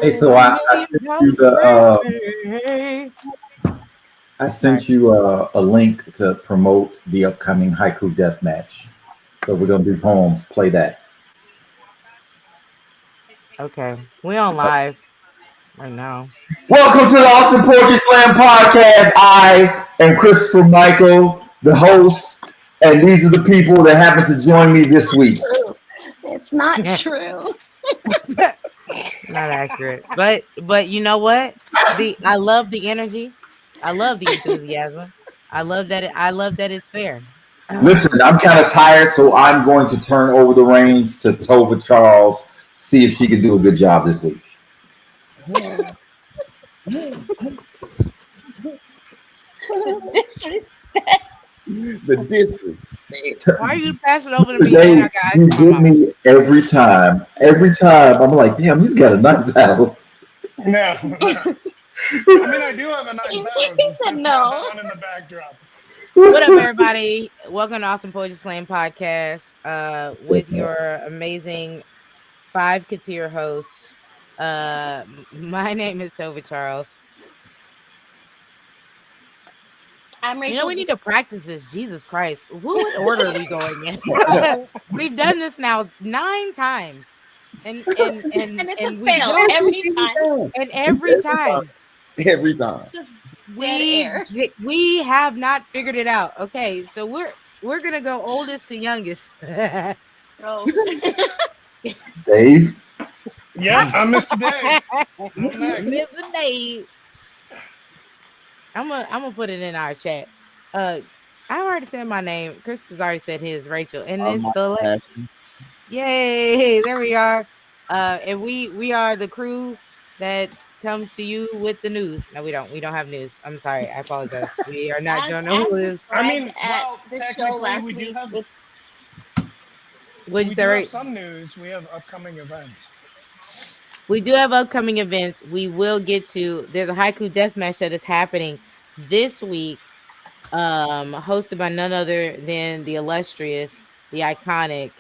Hey, so I sent you a link to promote the upcoming haiku death match. So we're gonna do poems. Play that. Okay, we on live right now. Welcome to the Austin Poetry Slam podcast. I am Christopher Michael, the host, and these are the people that happen to join me this week. It's not true. Not accurate, but you know what? I love the energy. I love the enthusiasm. I love that it's there. Listen, I'm kind of tired, so I'm going to turn over the reins to Tova Charles, see if she can do a good job this week. Disrespect. The disrespect. Why are you passing over to me? Today, you get me every time. Every time, I'm like, damn, he's got a nice house. No. I mean, I do have a nice house. It's just no. down in the backdrop. What up, everybody? Welcome to Awesome Poetry Slam podcast with your amazing 5 Katir hosts. My name is Tova Charles. I'm Rachel. You know, we need to practice this. Jesus Christ. What order are we going in? We've done this now 9 times. And it's a fail every time. And every time. Every time. We have not figured it out. Okay, so we're gonna go oldest to youngest. Oh. Dave? Yeah, I'm Mr. Dave. Mr. Dave. I'm gonna put it in our chat. I already said my name. Chris has already said his, Rachel. And then yay, there we are. And we are the crew that comes to you with the news. No, we don't. We don't have news. I'm sorry. I apologize. We are not journalists. I mean, well, technically we do have. What'd you say, right? Some news. We have upcoming events. We do have upcoming events. We will get to. There's a haiku death match that is happening this week, hosted by none other than the illustrious, the iconic,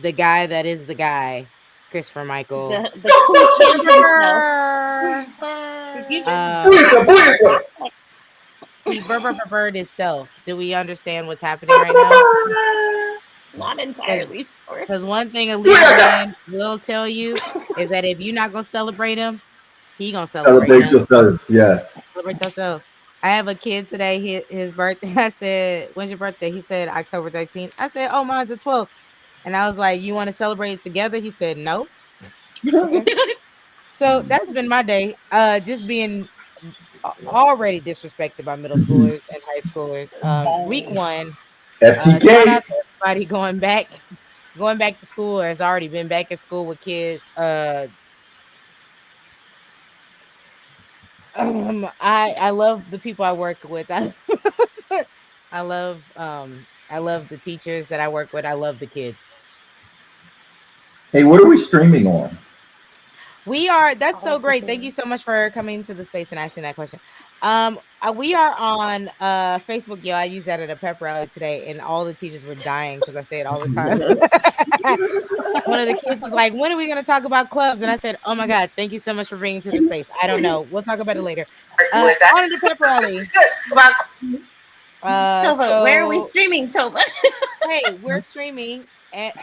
the guy that is the guy, Christopher Michael. The cool Did you just bird itself? Do we understand what's happening right now? Not entirely sure. Because one thing a leader man will tell you is that if you're not gonna celebrate him, he gonna celebrate yourself. Yes. Celebrate yourself. I have a kid today. His birthday. I said, "When's your birthday?" He said, "October 13th." I said, "Oh, mine's the 12th." And I was like, "You want to celebrate it together?" He said, "No." Okay. So that's been my day. Just being already disrespected by middle schoolers and high schoolers. Week 1. FTK. Shout out to everybody going back to school, or has already been back at school with kids. I love the people I work with. I love the teachers that I work with. I love the kids. Hey, what are we streaming on? That's so great. Thank you so much for coming to the space and asking that question. We are on Facebook, yo. I used that at a pep rally today, and all the teachers were dying because I say it all the time. One of the kids was like, "When are we going to talk about clubs?" And I said, "Oh my God, thank you so much for bringing to the space. I don't know. We'll talk about it later." On the pep rally. Tova, where are we streaming, Tova? Hey, we're streaming at.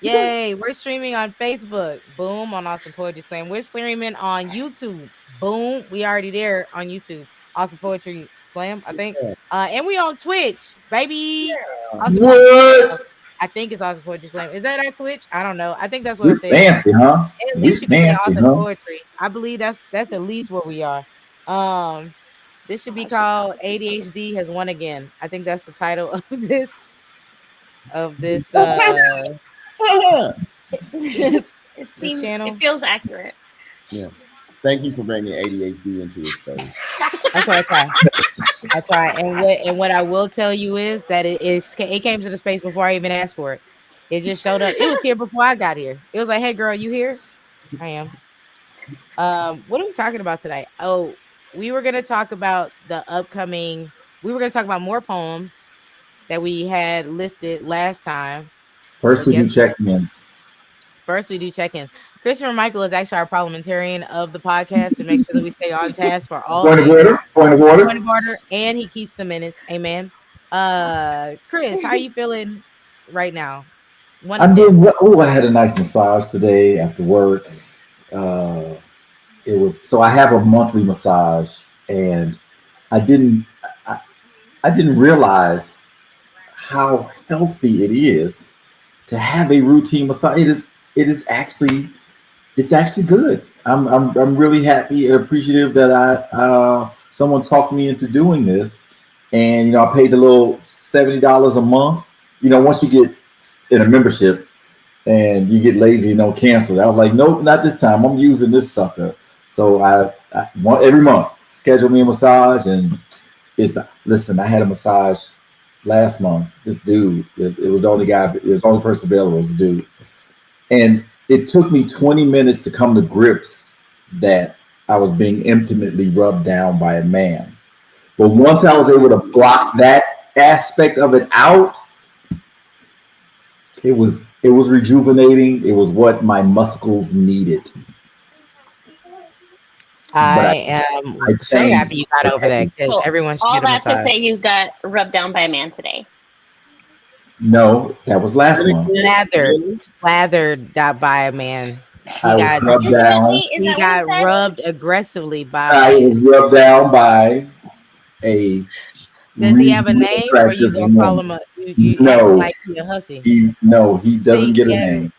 Yay, we're streaming on Facebook. Boom, on Awesome Poetry Slam. We're streaming on YouTube. Boom, we already there on YouTube. Awesome Poetry Slam, I think. And we on Twitch, baby. Awesome What? I think it's Awesome Poetry Slam. Is that our Twitch? I don't know. I think that's what I said. Fancy, huh? At least you can say Awesome Poetry. I believe that's at least where we are. This should be called ADHD Has Won Again. I think that's the title of this. Seems, channel. It feels accurate. Yeah. Thank you for bringing ADHD into this space. That's what I try. I try. And what I will tell you is that it came to the space before I even asked for it. It just showed up. It was here before I got here. It was like, "Hey girl, you here?" I am. What are we talking about today? Oh, we were gonna talk about we were gonna talk about more poems that we had listed last time. First we do check-ins. First, we do check-in. Christopher Michael is actually our parliamentarian of the podcast to make sure that we stay on task for all Point of order. Point of order, and he keeps the minutes. Amen. Chris, how are you feeling right now? I'm doing well. Oh, I had a nice massage today after work. It was so I have a monthly massage, and I didn't realize how healthy it is to have a routine massage. It's actually good. I'm really happy and appreciative that someone talked me into doing this, and I paid the little $70 a month. Once you get in a membership and you get lazy and don't cancel it, I was like, nope, not this time. I'm using this sucker. So I want every month schedule me a massage, and listen. I had a massage last month. This dude, it was the only guy, it was the only person available was a dude, and it took me 20 minutes to come to grips that I was being intimately rubbed down by a man. But once I was able to block that aspect of it out, it was rejuvenating. It was what my muscles needed. I am so happy you got over that, because everyone should get a massage. All that to say, you got rubbed down by a man today. No, that was last month. Slathered by a man. He got rubbed down. He got rubbed aggressively by. I was rubbed down by a. Does he have a name, or you gonna call him no, like he a hussy? He doesn't get a name.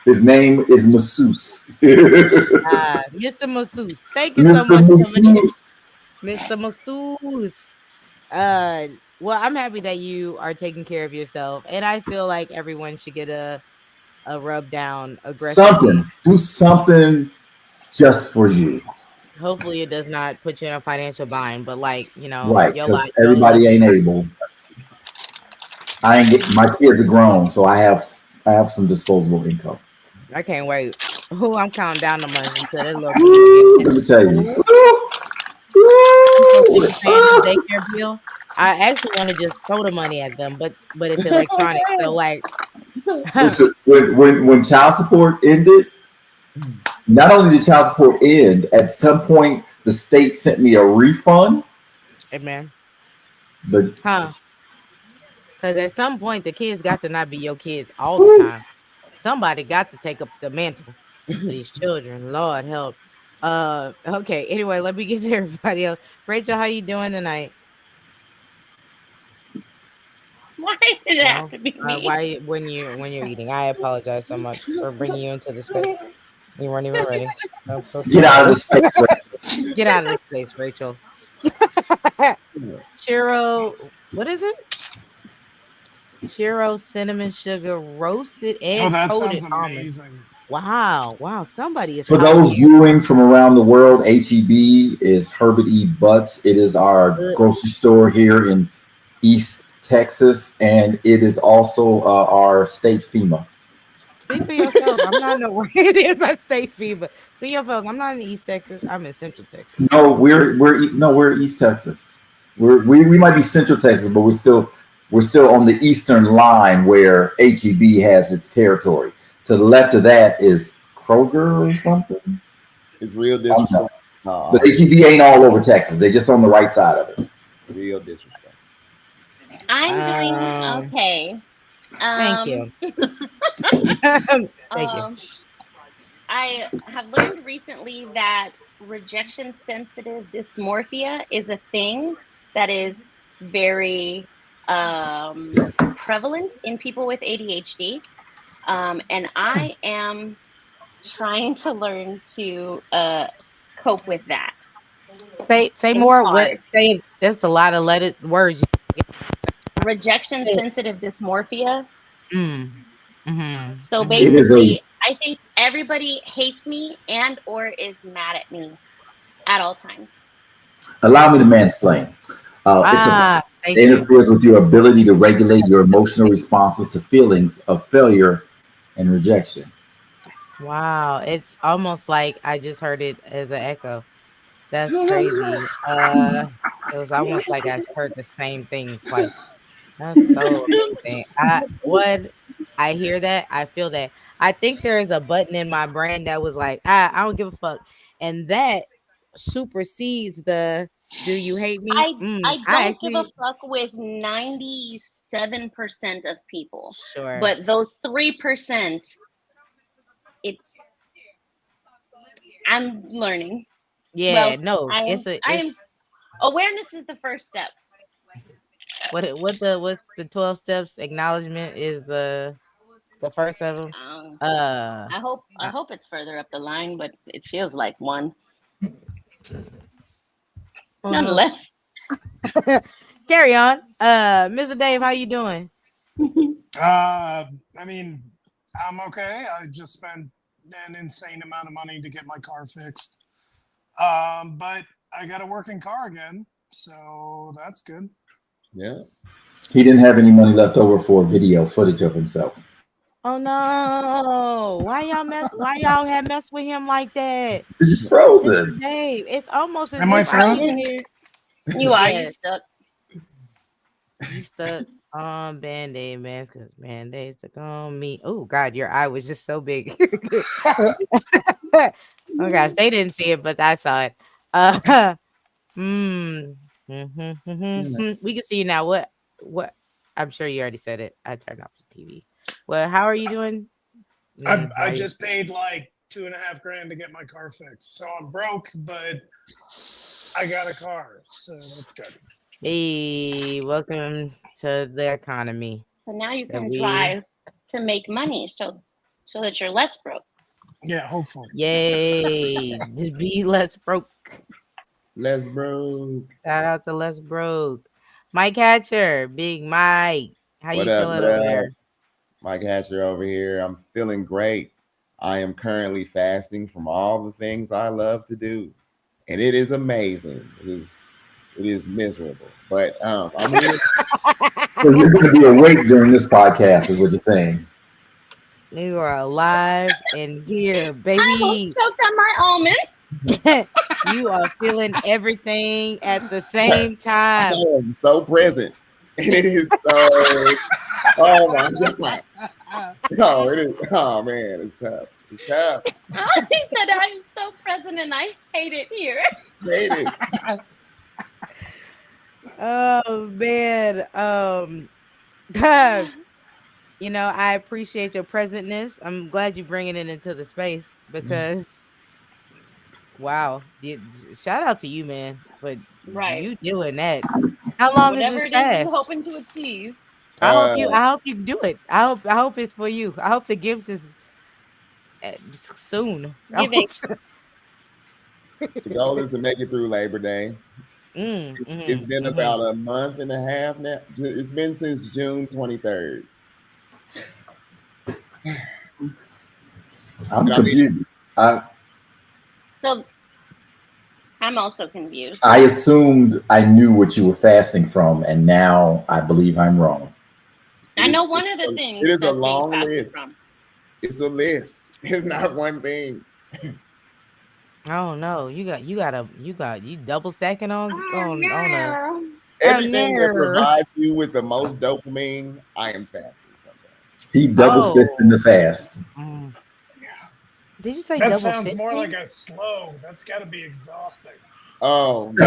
His name is Masseuse. Mr. Masseuse. Thank you so much, Mr. Masseuse. Well, I'm happy that you are taking care of yourself, and I feel like everyone should get a rub down aggressively. Do something just for you. Hopefully, it does not put you in a financial bind, but right? Because everybody ain't able. My kids are grown, so I have some disposable income. I can't wait. I'm counting down the money until that little. Let me tell you. Daycare bill. I actually want to just throw the money at them, but it's electronic. So like, when child support ended, not only did child support end, at some point the state sent me a refund. Amen. Because at some point the kids got to not be your kids all the time. Somebody got to take up the mantle for these children. Lord help. Okay. Anyway, let me get to everybody else. Rachel, how you doing tonight? Why did it have to be me? Why when you're eating? I apologize so much for bringing you into the space. You weren't even ready. I'm so sorry. Get out of the space, Rachel. Get out of the space, Rachel. Churro, what is it? Churro cinnamon sugar roasted and coated almonds. Wow. Somebody is. For those viewing from around the world, HEB is Herbert E. Butts. It is our grocery store here in East Texas, and it is also our state FEMA. Speak for yourself. I'm not know where it is. I state FEMA. Speak for yourself. I'm not in East Texas. I'm in Central Texas. No, we're East Texas. We might be Central Texas, but we're still on the eastern line where HEB has its territory. To the left of that is Kroger or something. It's real disrespect. But HEB ain't all over Texas. They're just on the right side of it. Real disrespect. I'm doing okay. Thank you. Thank you. I have learned recently that rejection-sensitive dysmorphia is a thing that is very prevalent in people with ADHD. And I am trying to learn to cope with that. Say more. Say there's a lot of words. Rejection-sensitive dysmorphia. Mm-hmm. So basically, I think everybody hates me and or is mad at me at all times. Allow me to mansplain. It interferes with your ability to regulate your emotional responses to feelings of failure and rejection. Wow, it's almost like I just heard it as an echo. That's crazy. It was almost like I heard the same thing twice. That's so amazing. I hear that. I feel that. I think there is a button in my brain that was like, I don't give a fuck. And that supersedes the do you hate me? I I don't give a actually fuck with 97% of people, sure. but those 3%, it I'm learning. Yeah, Well, no, it's I am awareness is the first step. What's the 12 steps? Acknowledgement is the first of them. I hope it's further up the line, but it feels like one. Nonetheless. Carry on. Mr. Dave, how you doing? I mean, I'm okay. I just spent an insane amount of money to get my car fixed. But I got a working car again, so that's good. Yeah. He didn't have any money left over for video footage of himself. Oh no! Why y'all have messed with him like that? He's frozen. Dave, it's almost as Am I if frozen? here. You are. Yeah. You stuck. You stuck on Band-Aid mask because Band-Aid stuck on me. Oh God, your eye was just so big. Oh gosh, they didn't see it, but I saw it. We can see you now. What? I'm sure you already said it. I turned off the TV. Well, how are you doing? I just paid like $2.5 grand to get my car fixed, so I'm broke, but I got a car, so that's good. Hey, welcome to the economy. So now you can drive to make money, so that you're less broke. Yeah, hopefully. Yay! To be less broke. Less broke. Shout out to less broke. Mike Hatcher, Big Mike. How you feeling over there? Mike Hatcher over here. I'm feeling great. I am currently fasting from all the things I love to do, and it is amazing. It is miserable, but I'm here. So you're going to be awake during this podcast, is what you're saying. You are alive and here, baby. I almost choked on my almond. You are feeling everything at the same time. I am so present, and it is so. Oh my god! No, it is. Oh man, it's tough. It's tough. He said, "I am so present, and I hate it here." Hate it. Oh man. You know, I appreciate your presentness. I'm glad you're bringing it into the space because, wow, shout out to you, man. But you doing that? How long Whatever is this it is fast? you're hoping to achieve. I hope you do it. I hope it's for you. I hope the gift is soon. Giving. The goal is to make it through Labor Day. It's been about a month and a half now. It's been since June 23rd. I'm confused. So I'm also confused. I assumed I knew what you were fasting from, and now I believe I'm wrong. I know one of the things. It is a long list. It's a list. It's not one thing. Oh no, you double stacking on everything that provides you with the most dopamine. I am fasting. He double fists in the fast. Did you say that double sounds fisting? more like a slow? That's got to be exhausting. Oh. No.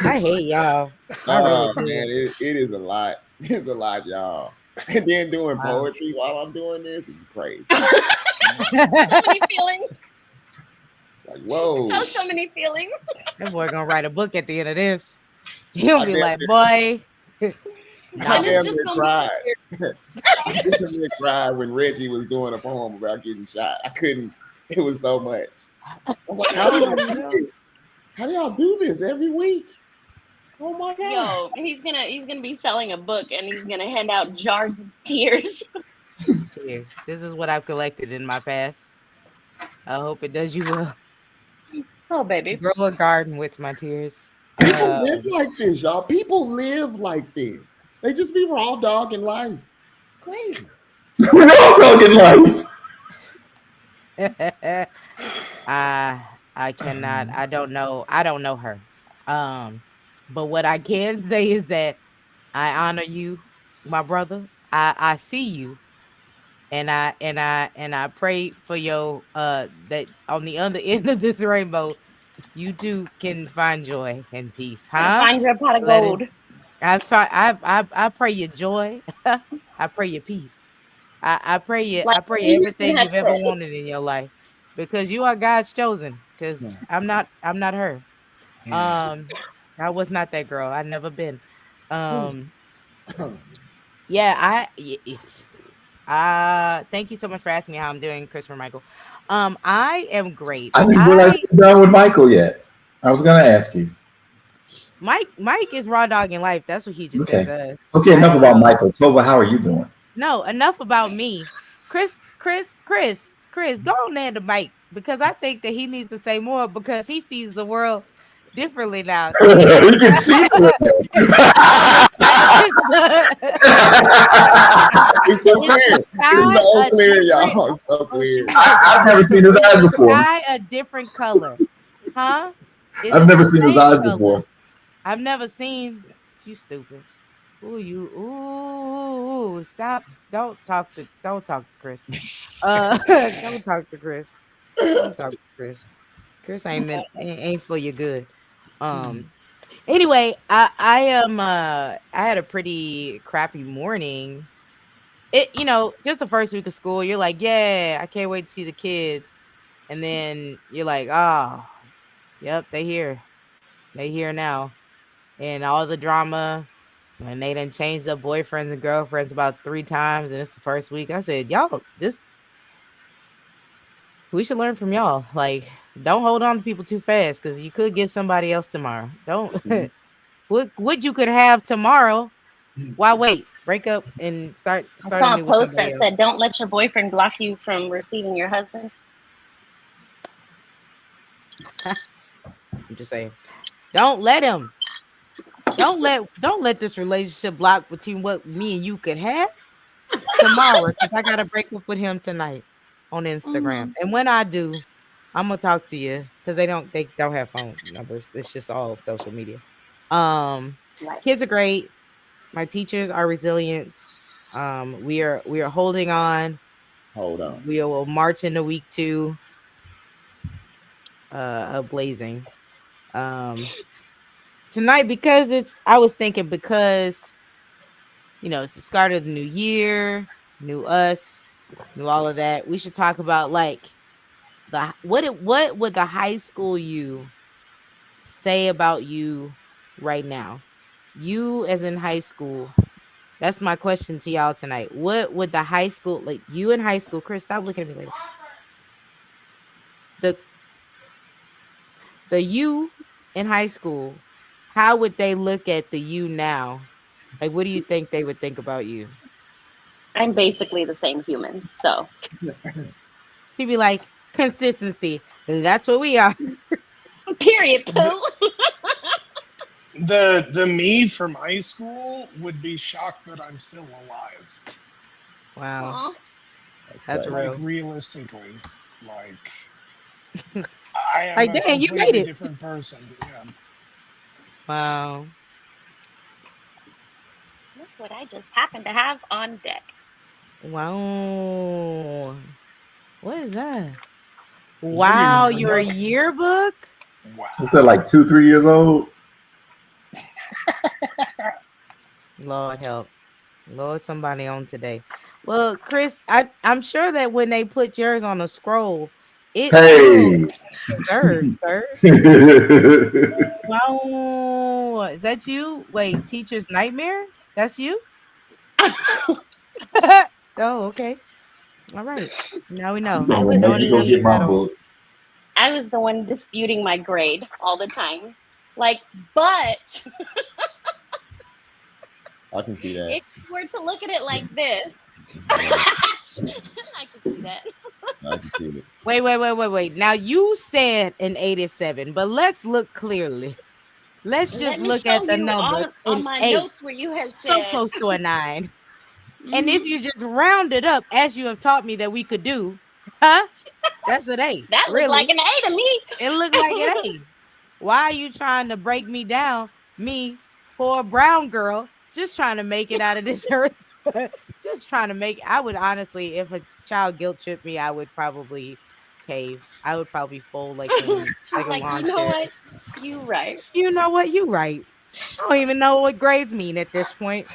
I hate y'all. Oh man, it is a lot. It's a lot, y'all. And then doing poetry while I'm doing this is crazy. So many feelings. Like, whoa. So many feelings. That boy gonna write a book at the end of this. He'll be like, boy. I damn near cried. I damn near cried when Reggie was doing a poem about getting shot. I couldn't. It was so much. I was like, how do y'all do this? How do y'all do this every week? Oh my god! Yo, he's gonna be selling a book and he's gonna hand out jars of tears. Tears. This is what I've collected in my past. I hope it does you well. Oh baby, grow a garden with my tears. People live like this, y'all. People live like this. They just be raw dogging life. It's crazy. Raw dogging life. I cannot. I don't know her. But what I can say is that I honor you, my brother. I see you, and I pray for your that on the other end of this rainbow, you too can find joy and peace, And huh? find your pot of Let it. gold. I pray your joy. I pray your peace. Like I pray Houston everything had you've ever said. wanted in your life, because you are God's chosen. Because I'm not her. Um, I was not that girl. I never been. Um, yeah, thank you so much for asking me how I'm doing, Christopher Michael. I am great. I didn't realize you're done with Michael yet. I was gonna ask you. Mike is raw dog in life. That's what he just said Okay. to us. Okay, enough about Michael. Tova, how are you doing? No, enough about me. Chris, go on there to Mike, because I think that he needs to say more, because he sees the world differently now. So he You can see the It's so clear. It's so clear, y'all. It's so clear. I've never seen his eyes before. Sky a different color, huh? I've never seen his eyes before. I've never seen you stupid. Ooh, stop. Don't talk to Chris. Don't talk to Chris. Don't talk to Chris. Chris ain't for your good. Anyway, I am I had a pretty crappy morning. Just the first week of school, you're like, yeah, I can't wait to see the kids. And then you're like, oh, yep, they here. They here now. And all the drama, and they done changed up boyfriends and girlfriends about 3 times, and it's the first week. I said, y'all, we should learn from y'all. Like, don't hold on to people too fast, because you could get somebody else tomorrow. Don't what you could have tomorrow. Why wait? Break up and start I saw a new with post somebody that else. said, "Don't let your boyfriend block you from receiving your husband." I'm just saying, don't let him. Don't let this relationship block between what me and you could have tomorrow, because I gotta break up with him tonight on Instagram. And when I do, I'm gonna talk to you, because they don't have phone numbers. It's just all social media. Kids are great. My teachers are resilient. We are holding on. Hold on. We will march into week 2. Blazing. Tonight, because I was thinking, because it's the start of the new year, new us, new all of that. We should talk about, like, what would the high school you say about you right now? You as in high school. That's my question to y'all tonight. What would the high school, like you in high school, Chris, stop looking at me later. The you in high school, how would they look at the you now? Like, what do you think they would think about you? I'm basically the same human, so She'd be like, consistency. That's what we are. period. Pooh. The me from high school would be shocked that I'm still alive. Wow. Aww. That's like real. Realistically, like I am like, a dang, you completely made it. different person. Yeah. Wow. Look what I just happened to have on deck. Wow. What is that? Wow, your yearbook? Wow. Was that like 2-3 years old? Lord help. Lord, somebody on today. Well, Chris, I'm sure that when they put yours on a scroll, it's sir. Wow. Is that you? Wait, teacher's nightmare? That's you? Oh, okay. All right. Now we know. I was the one disputing my grade all the time. Like, but I can see that. if you were to look at it like this, I can see that. I can see it. Wait. Now you said an 87, but let's look clearly. Let's just look at the numbers. On my notes where you have so said close to a 9. And if you just round it up, as you have taught me that we could do, huh? That's an 8. That looked like an 8 to me. It looked like an 8. Why are you trying to break me down Me, poor brown girl, just trying to make it out of this earth. Just trying to make. I would honestly, if a child guilt tripped me, I would probably cave. I would probably fold like a like, lawn you know chair. what? You right. You know what? You right. I don't even know what grades mean at this point.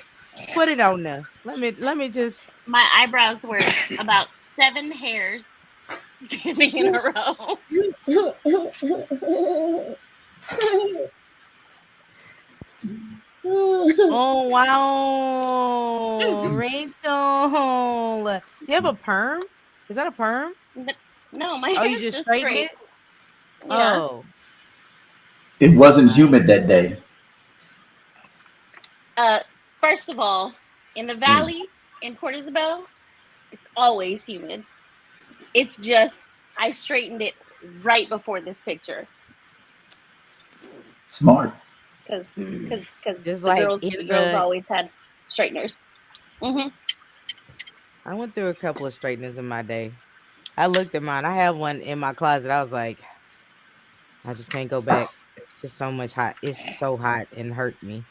Put it on there. Let me just. My eyebrows were about 7 hairs standing in a row. Oh wow, Rachel. Do you have a perm? Is that a perm? No, my Oh, you hair's just just straighten straight. it? Yeah. Oh. It wasn't humid that day. First of all, in the valley in Port Isabel, it's always humid. It's just I straightened it right before this picture Smart. because Just the like girls always had straighteners. I went through a couple of straighteners in my day. I looked at mine. I have one in my closet. I was like, I just can't go back. It's just so much hot. It's so hot and hurt me.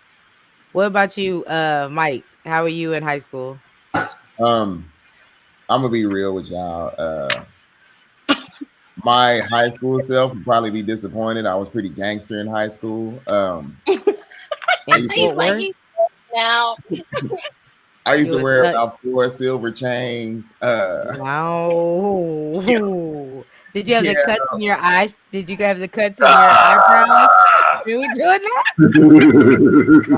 What about you, Mike? How are you in high school? I'm gonna be real with y'all. My high school self would probably be disappointed. I was pretty gangster in high school. In Fort Worth? Now I used to wear about 4 silver chains. Wow. Did you have Yeah. the cuts in your eyes? Did you have the cuts in your eyebrows? Did we doing that?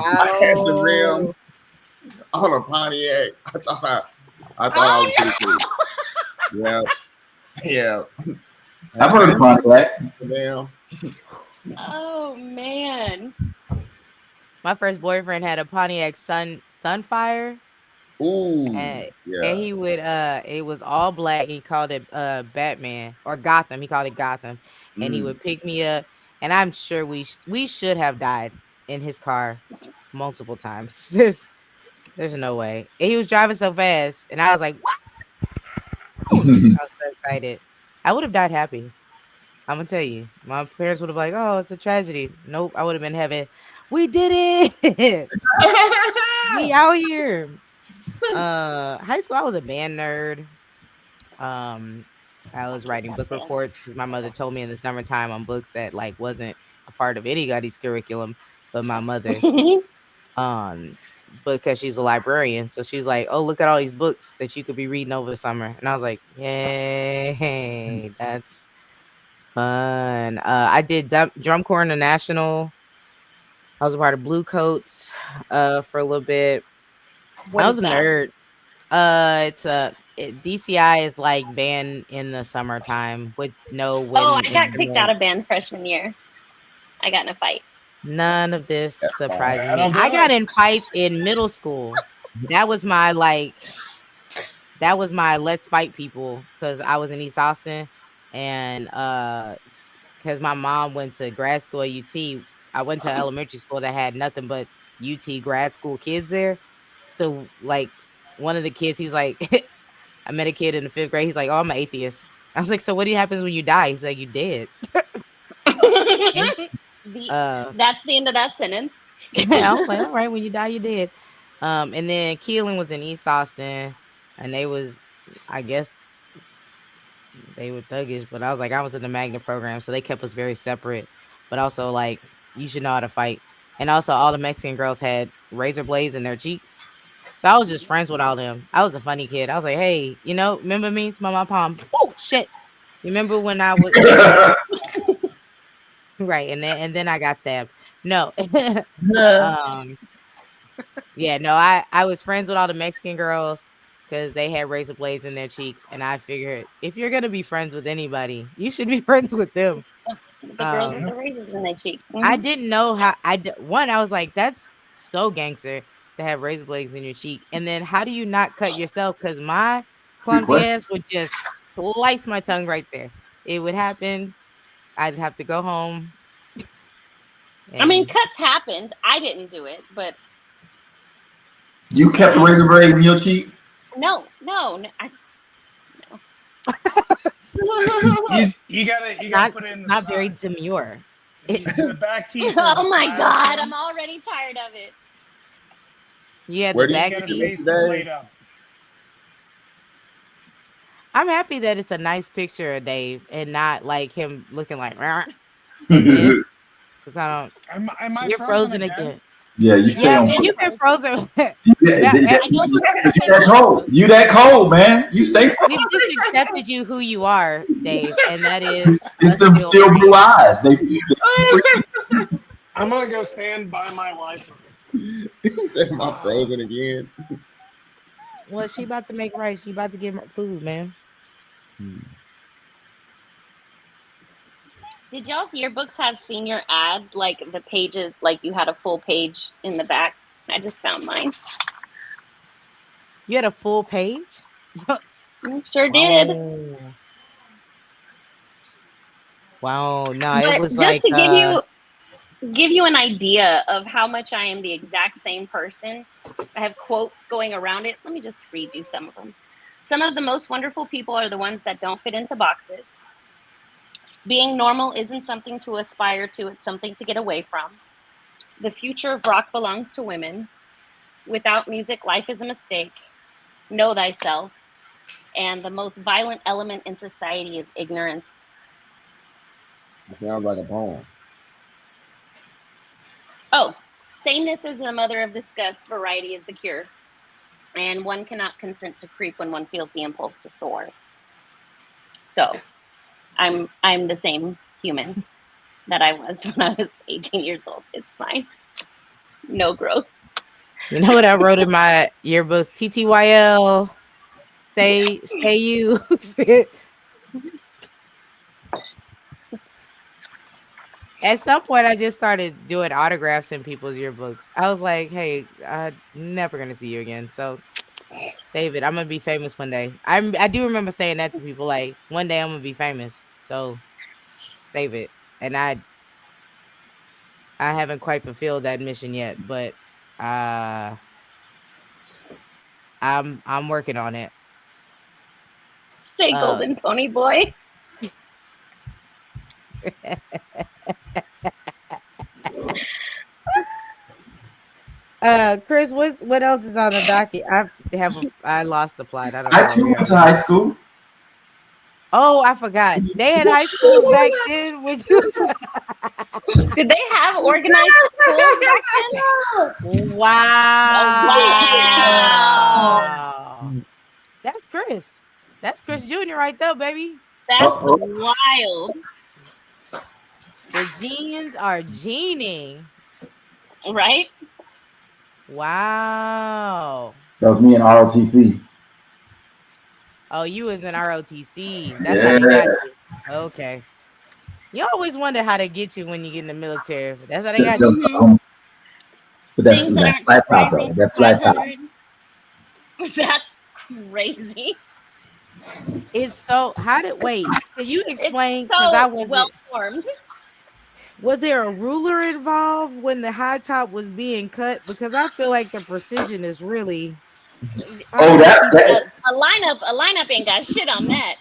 I had the rims on a Pontiac. I thought I was pretty cool. Yeah. I've heard of Pontiac. Damn. Oh man. My first boyfriend had a Pontiac Sunfire. Ooh. And Yeah. he would it was all black. He called it Batman or Gotham. He called it Gotham. And he would pick me up, and I'm sure we should have died in his car multiple times. There's no way. And he was driving so fast, and I was like, what? I was so excited. I would have died happy. I'm gonna tell you. My parents would have like, oh, it's a tragedy. Nope, I would have been heaven. We did it. We out here. High school, I was a band nerd. I was writing book reports because my mother told me in the summertime on books that like wasn't a part of anybody's curriculum but my mother's. Because she's a librarian, so she's like, oh, look at all these books that you could be reading over the summer. And I was like, yay, that's fun. I did drum corps international. I was a part of Blue Coats for a little bit. I was a nerd. DCI is like band in the summertime with no wind. Oh, I got kicked out of band freshman year. I got in a fight. None of this surprised me. I got in fights in middle school. That was my let's fight people because I was in East Austin, and because my mom went to grad school at UT. I went to elementary school that had nothing but UT grad school kids there. So like one of the kids, he was like, I met a kid in the 5th grade. He's like, oh, I'm an atheist. I was like, so what happens when you die? He's like, you dead. That's the end of that sentence. I was like, all right, when you die, you dead. And then Keelan was in East Austin, and they was, I guess, they were thuggish, but I was like, I was in the Magna program, so they kept us very separate. But also, like, you should know how to fight. And also, all the Mexican girls had razor blades in their cheeks. So I was just friends with all them. I was the funny kid. I was like, hey, remember me? Smell my palm. Oh, shit. You remember when I was... Right, and then I got stabbed. No. Yeah, no, I was friends with all the Mexican girls because they had razor blades in their cheeks. And I figured, if you're going to be friends with anybody, you should be friends with them. The girls with the razors in their cheeks. I didn't know how... I was like, that's so gangster to have razor blades in your cheek. And then how do you not cut yourself? Because my clumsy ass would just slice my tongue right there. It would happen. I'd have to go home. I mean, cuts happened. I didn't do it, but you kept the razor blade in your cheek? No. You gotta put in the not sign. very demure. The back teeth. Oh my God, I'm already tired of it. Yeah, Where the do you back get teeth. it today? I'm happy that it's a nice picture of Dave and not like him looking like again. Because I don't. Am I You're frozen again. Yeah, you stay Yeah, on. man, you've been frozen. I don't You think that cold. You that cold, man. You stay frozen. We've just accepted you who you are, Dave, and that is It's them still blue eyes. I'm gonna go stand by my wife. He said, "Am I frozen again?" Well, she about to make rice. She about to get food, man. Did y'all's yearbooks have senior ads, like the pages, like you had a full page in the back? I just found mine. You had a full page? Sure did. Oh. Wow. No, But it was just like to give you an idea of how much I am the exact same person, I have quotes going around it. Let me just read you some of them. Some of the most wonderful people are the ones that don't fit into boxes. Being normal isn't something to aspire to, it's something to get away from. The future of rock belongs to women. Without music, life is a mistake. Know thyself. And the most violent element in society is ignorance. It sounds like a poem. Oh, sameness is the mother of disgust, variety is the cure. And one cannot consent to creep when one feels the impulse to soar. So, I'm the same human that I was when I was 18 years old. It's fine. No growth. You know what I wrote in my yearbooks? TTYL. Stay you. At some point, I just started doing autographs in people's yearbooks. I was like, hey, I'm never going to see you again. So, David, I'm going to be famous one day. I do remember saying that to people, like, one day I'm going to be famous. So, David. And I haven't quite fulfilled that mission yet, but I'm working on it. Stay golden, pony boy. Chris, what else is on the docket? I lost the plot. I don't I too know. went to high school. Oh, I forgot. They had high schools back then. Did they have organized schools back then? Wow. That's Chris. That's Chris Jr. right there, baby. That's wild. The genes are gening. Right? Wow. That was me in ROTC. Oh, you was in ROTC. That's how they got you. Okay. You always wonder how they get you when you get in the military. That's how they got you. But that's flat top, though. That flat top. That's crazy. It's so. Wait? Can you explain? It's so well formed. Was there a ruler involved when the high top was being cut? Because I feel like the precision is really. That a lineup ain't got shit on that.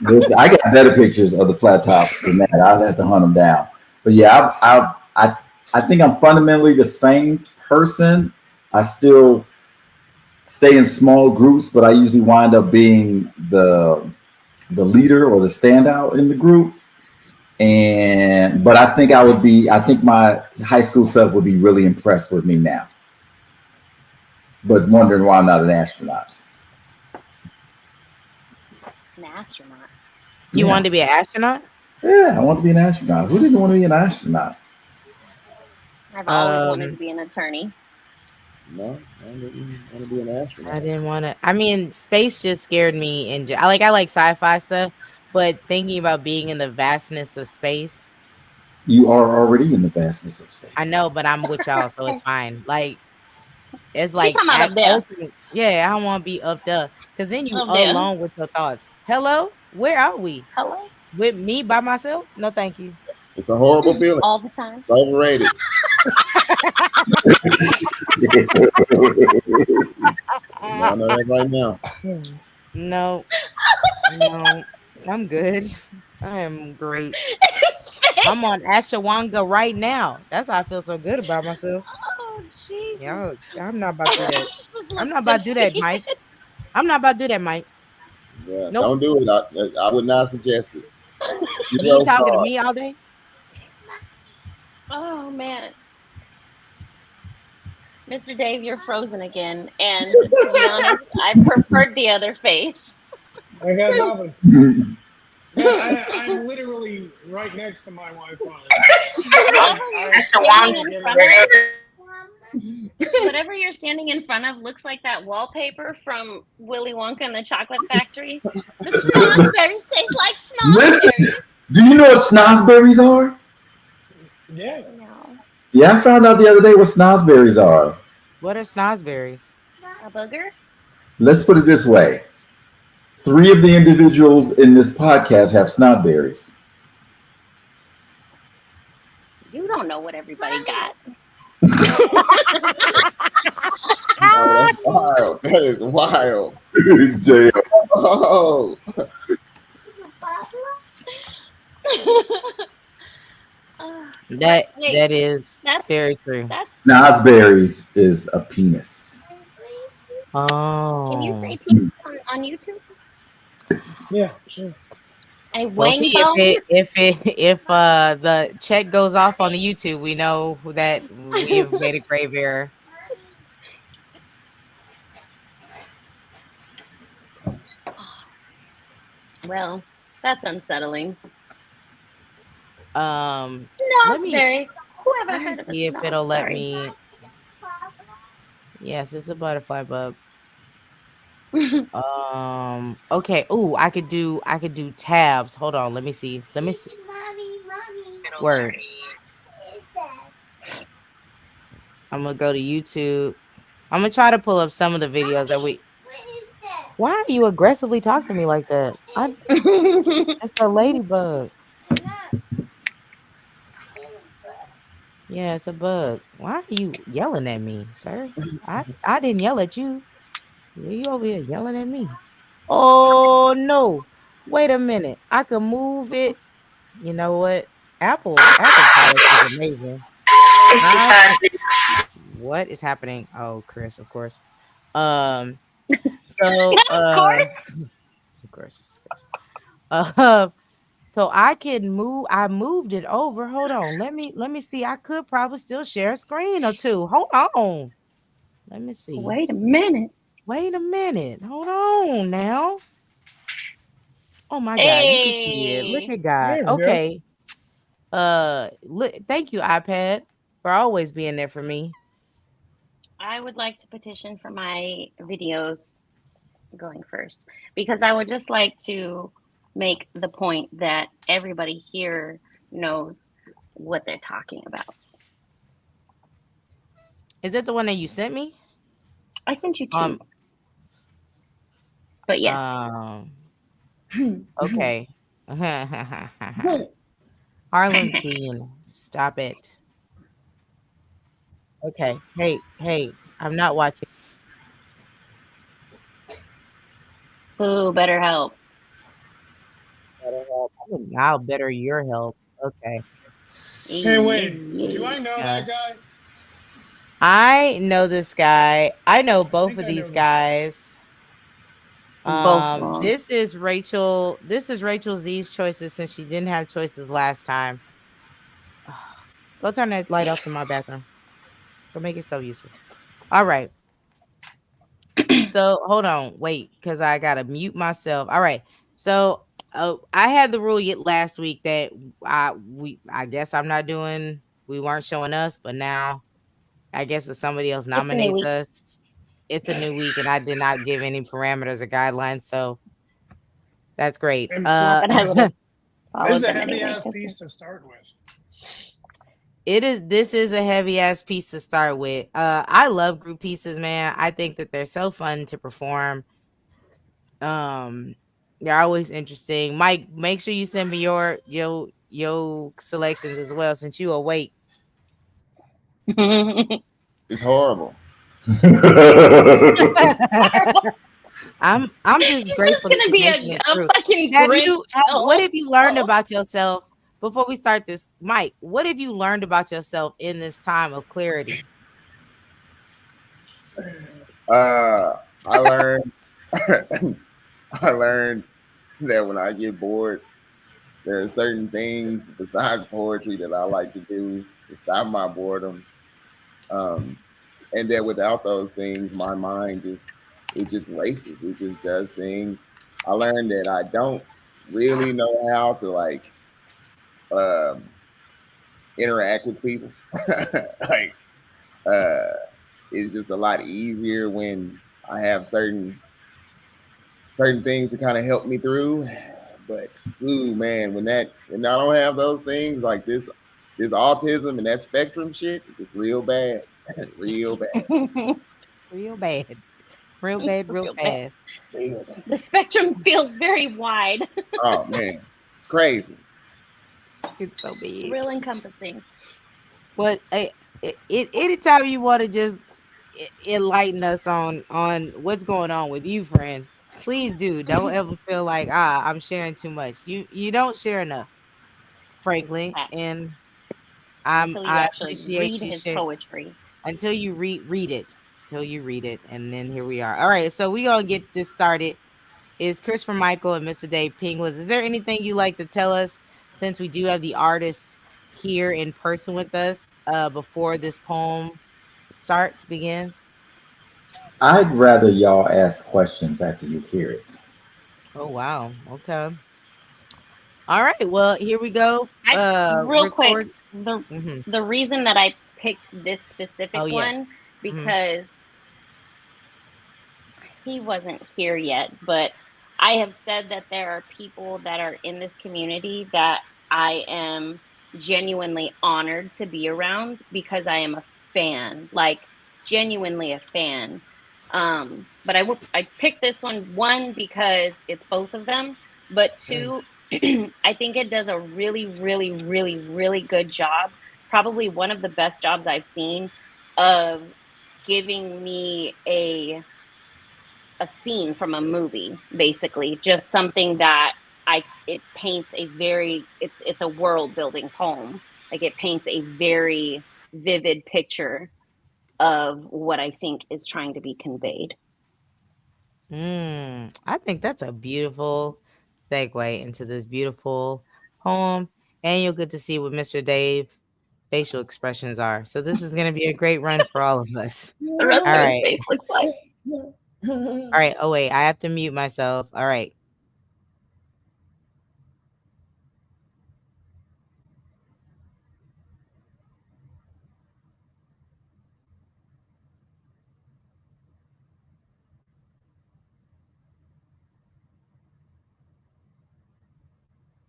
Listen, I got better pictures of the flat top than that. I'd have to hunt them down. But yeah, I think I'm fundamentally the same person. I still stay in small groups, but I usually wind up being the leader or the standout in the group. But I think I think my high school self would be really impressed with me now. But wondering why I'm not an astronaut. An astronaut? You wanted to be an astronaut? Yeah, I want to be an astronaut. Who didn't want to be an astronaut? I've always wanted to be an attorney. No, I didn't want to be an astronaut. I didn't want to. I mean, space just scared me. I like sci-fi stuff, but thinking about being in the vastness of space. You are already in the vastness of space. I know, but I'm with y'all, so it's fine. Like, it's like, up there. Yeah, I don't want to be up there, because then you alone with your thoughts. Hello, where are we? Hello, with me by myself? No, thank you. It's a horrible feeling. All the time. It's overrated. I know that right now. No, I'm good. I am great. His face. I'm on Ashawanga right now. That's how I feel so good about myself. Oh, Jesus. Yo, I'm not about to do that. Just I'm looks not about to do that, defeated. Mike. I'm not about to do that, Mike. Yeah, Nope. don't do it. I would not suggest it. You talking to me all day? Oh, man. Mr. Dave, you're frozen again. And to be honest, I preferred the other face. I got nothing. Yeah, I'm literally right next to my Whatever you're standing in front of looks like that wallpaper from Willy Wonka and the Chocolate Factory. The snozberries taste like snozberries. Do you know what snozberries are? Yeah. No. Yeah, I found out the other day what snozberries are. What are snozberries? A booger? Let's put it this way. 3 of the individuals in this podcast have snozberries. You don't know what everybody got. No, that's wild. That is wild. Damn. Oh. That is very true. Snozberries is a penis. Oh. Can you say penis on YouTube? Yeah, sure. A Well, wang see, bone? if the check goes off on the YouTube, we know that we've made a grave error. Well, that's unsettling. Snozberry. Who ever heard of a See if it'll let snozberry? me. Yes, it's a butterfly bug. Okay. Ooh, I could do tabs. Hold on. Let me see. Mommy. Word. What is that? I'm gonna go to YouTube. I'm gonna try to pull up some of the videos that we. What is that? Why are you aggressively talking to me like that? It's a ladybug. Yeah, it's a bug. Why are you yelling at me, sir? I didn't yell at you. You over here yelling at me. Oh no. Wait a minute. I could move it. You know what? Apple products is amazing. What is happening? Oh, Chris, of course. So of course. So I can move. I moved it over. Hold on. Let me see. I could probably still share a screen or two. Hold on. Let me see. Wait a minute. Hold on now. Oh my God, you can see it. Look at God. Okay. Look, thank you, iPad, for always being there for me. I would like to petition for my videos going first because I would just like to make the point that everybody here knows what they're talking about. Is it the one that you sent me? I sent you 2. But yes. Okay. Harlem Dean, stop it. Okay. Hey, I'm not watching. Ooh, better help. I'll better your help. Okay. Hey, wait. Do I know that guy? I know this guy. I know both of these guys. This is Rachel. This is Rachel Z's choices since she didn't have choices last time. Go turn that light off in my background. Go make it so useful. All right. So hold on, wait, because I gotta mute myself. All right. So I had the rule yet last week that I guess I'm not doing. We weren't showing us, but now I guess if somebody else nominates us, it's a new week, and I did not give any parameters or guidelines, so that's great. This is a heavy ass piece to start with. This is a heavy ass piece to start with. I love group pieces, man. I think that they're so fun to perform. They're always interesting. Mike, make sure you send me your selections as well, since you awake. It's horrible. I'm just grateful. It's gonna be a fucking what have you learned about yourself before we start this, Mike, what have you learned about yourself in this time of clarity? I learned I learned that when I get bored, there are certain things besides poetry that I like to do to stop my boredom. And that without those things, my mind just races. It just does things. I learned that I don't really know how to like um, interact with people. like it's just a lot easier when I have certain things to kind of help me through. But ooh man, when I don't have those things like this autism and that spectrum shit, it's real bad. real bad. Real bad. Real bad, real fast. Real bad. The spectrum feels very wide. Oh man, it's crazy. It's so big. Real encompassing. But anytime you want to just enlighten us on what's going on with you, friend, please do. Don't ever feel like I'm sharing too much. You don't share enough, frankly. And until you I actually appreciate read you his share poetry. until you read it. Till you read it, and then here we are. All right, so we gonna get this started. Is Christopher Michael and Mr. Dave Pingwas. Is there anything you like to tell us, since we do have the artist here in person with us, before this poem begins? I'd rather y'all ask questions after you hear it. Oh wow. Okay. All right. Well, here we go. Real Record. quick, the reason that I picked this specific one because he wasn't here yet, but I have said that there are people that are in this community that I am genuinely honored to be around because I am a fan, like genuinely a fan. But I picked this one because it's both of them, but two, I think it does a really, really, really, really good job. Probably one of the best jobs I've seen of giving me a scene from a movie, basically, just something that it paints a very, it's a world building poem. Like it paints a very vivid picture of what I think is trying to be conveyed. I think that's a beautiful segue into this beautiful poem, and you'll get to see what Mr. Dave facial expressions are. So this is going to be a great run for all of us. The rest of his face looks like. All right. Oh wait, I have to mute myself. All right.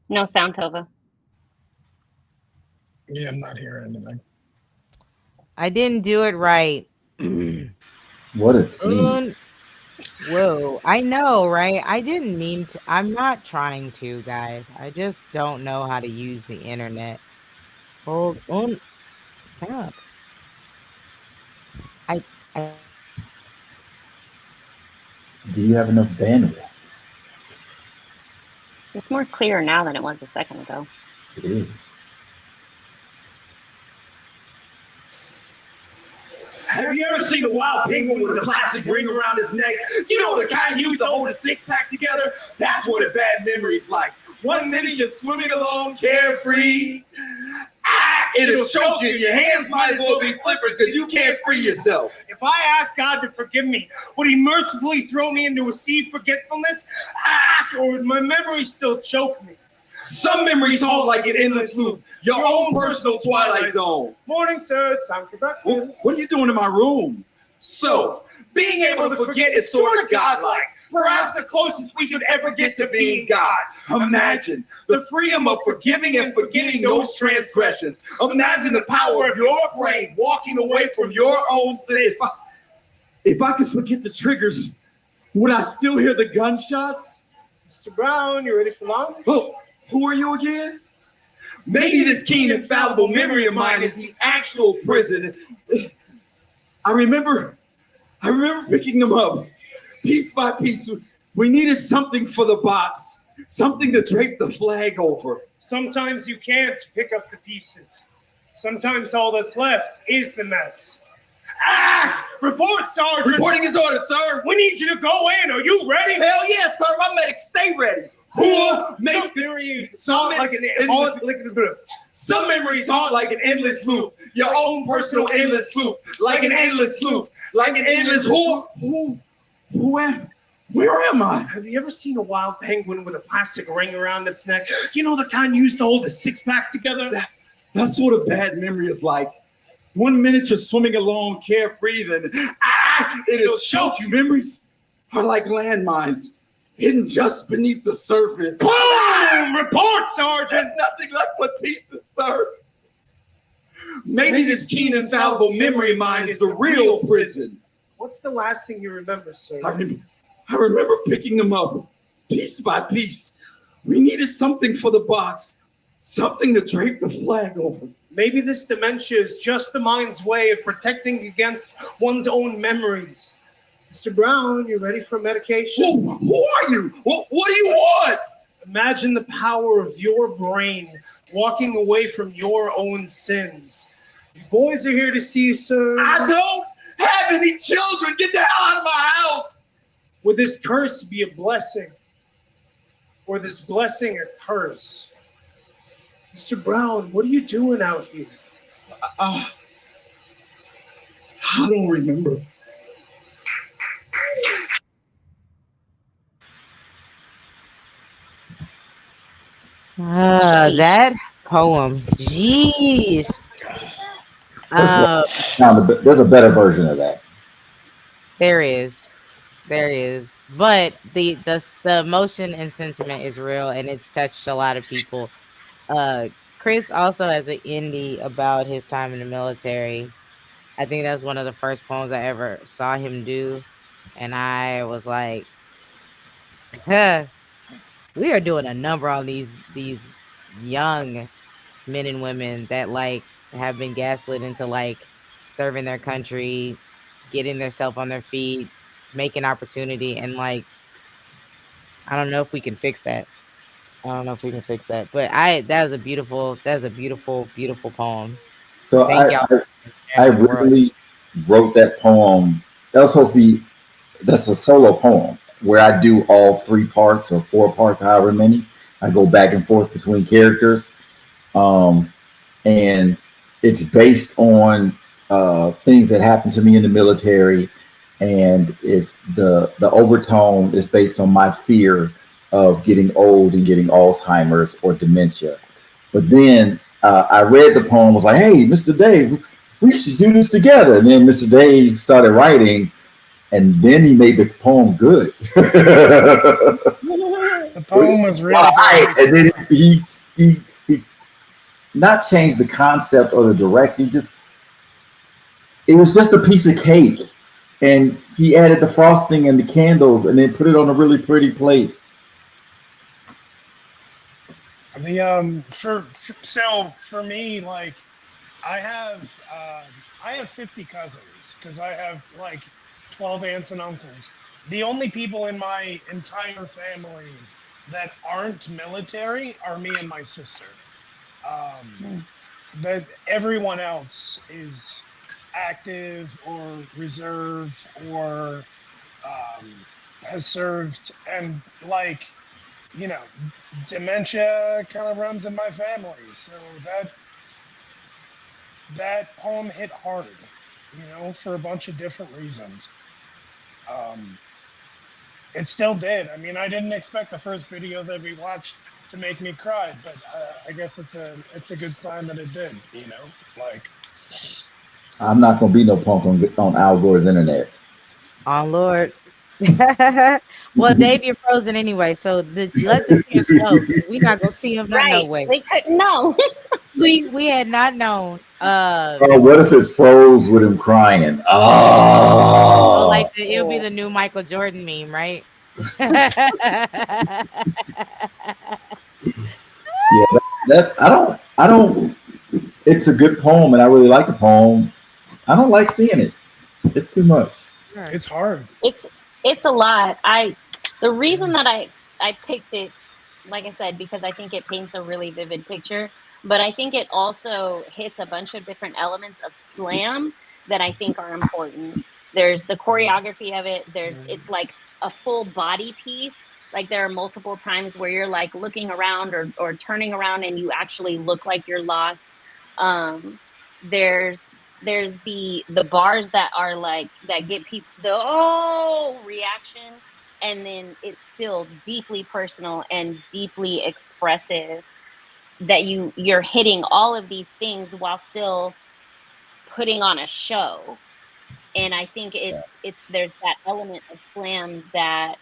No sound, Tova. Yeah, I'm not hearing anything. I didn't do it right. What a tease. Whoa, I know, right? I didn't mean to. I'm not trying to, guys. I just don't know how to use the internet. Hold on. Stop. I Do you have enough bandwidth? It's more clear now than it was a second ago. It is. Have you ever seen a wild penguin with a plastic ring around his neck? You know, the kind used to hold a six-pack together? That's what a bad memory is like. 1 minute you're swimming along, carefree. It'll choke you. Your hands might as well be flippers because you can't free yourself. If I ask God to forgive me, would he mercifully throw me into a sea of forgetfulness? Or would my memory still choke me? Some memories hold like an endless loop. Your own personal Twilight Zone. Morning, sir. It's time for breakfast. What are you doing in my room? So, being able to forget is sort of godlike. Perhaps the closest we could ever get to being God. Imagine the freedom of forgiving and forgetting those transgressions. Imagine the power of your brain walking away from your own sin. If I could forget the triggers, would I still hear the gunshots? Mr. Brown, you ready for lunch? Oh, who are you again? Maybe this keen, infallible memory of mine is the actual prison. I remember picking them up piece by piece. We needed something for the box. Something to drape the flag over. Sometimes you can't pick up the pieces. Sometimes all that's left is the mess. Ah! Report, Sergeant! Reporting his order, sir. We need you to go in. Are you ready? Hell yeah, sir. My medics stay ready. Some memories haunt like an endless loop. Your own personal endless loop. Like an endless loop. Like an endless where am I? Have you ever seen a wild penguin with a plastic ring around its neck? You know, the kind used to hold a six-pack together? That's what a bad memory is like. 1 minute you're swimming along, carefree, then it'll choke you. Memories are like landmines, hidden just beneath the surface. Boom! Report, Sergeant! There's nothing left but pieces, sir. Maybe this keen, infallible memory of mine is the real prison. What's the last thing you remember, sir? I remember picking them up, piece by piece. We needed something for the box, something to drape the flag over. Maybe this dementia is just the mind's way of protecting against one's own memories. Mr. Brown, you ready for medication? Who are you? What do you want? Imagine the power of your brain walking away from your own sins. You boys are here to see you, sir. I don't have any children. Get the hell out of my house. Would this curse be a blessing? Or this blessing a curse? Mr. Brown, what are you doing out here? I don't remember. That poem. Jeez. There's a better version of that. There is. But the emotion and sentiment is real, and it's touched a lot of people. Chris also has an indie about his time in the military. I think that's one of the first poems I ever saw him do, and I was like, we are doing a number on these young men and women that like have been gaslit into like serving their country, getting themselves on their feet, making opportunity, and like I don't know if we can fix that. But that was a beautiful poem. So I really wrote that poem. That was supposed to be, that's a solo poem where I do all 3 parts or 4 parts, however many. I go back and forth between characters. And it's based on things that happened to me in the military. And it's the overtone is based on my fear of getting old and getting Alzheimer's or dementia. But then I read the poem, was like, hey, Mr. Dave, we should do this together. And then Mr. Dave started writing, and then he made the poem good. The poem was really good. And then he not changed the concept or the direction, it was just a piece of cake. And he added the frosting and the candles and then put it on a really pretty plate. For me, like I have 50 cousins because I have like 12 aunts and uncles. The only people in my entire family that aren't military are me and my sister. That everyone else is active or reserve or has served, and like, you know, dementia kind of runs in my family. So that poem hit hard, you know, for a bunch of different reasons. It still did. I mean, I didn't expect the first video that we watched to make me cry, but I guess it's a good sign that it did, you know, like. I'm not gonna be no punk on Al Gore's internet. Oh Lord. Well, Dave, you're frozen anyway, so let the tears flow. We're not gonna see him no way. We couldn't know. we had not known. What if it froze with him crying? Oh, like it'll be the new Michael Jordan meme, right? Yeah, I don't. It's a good poem, and I really like the poem. I don't like seeing it. It's too much. It's hard. It's a lot. The reason that I picked it like I said, because I think it paints a really vivid picture. But I think it also hits a bunch of different elements of slam that I think are important. There's the choreography of it. It's like a full body piece. Like there are multiple times where you're like looking around or turning around and you actually look like you're lost. There's the bars that are like that get people the reaction, and then it's still deeply personal and deeply expressive, that you're hitting all of these things while still putting on a show. And I think it's there's that element of slam that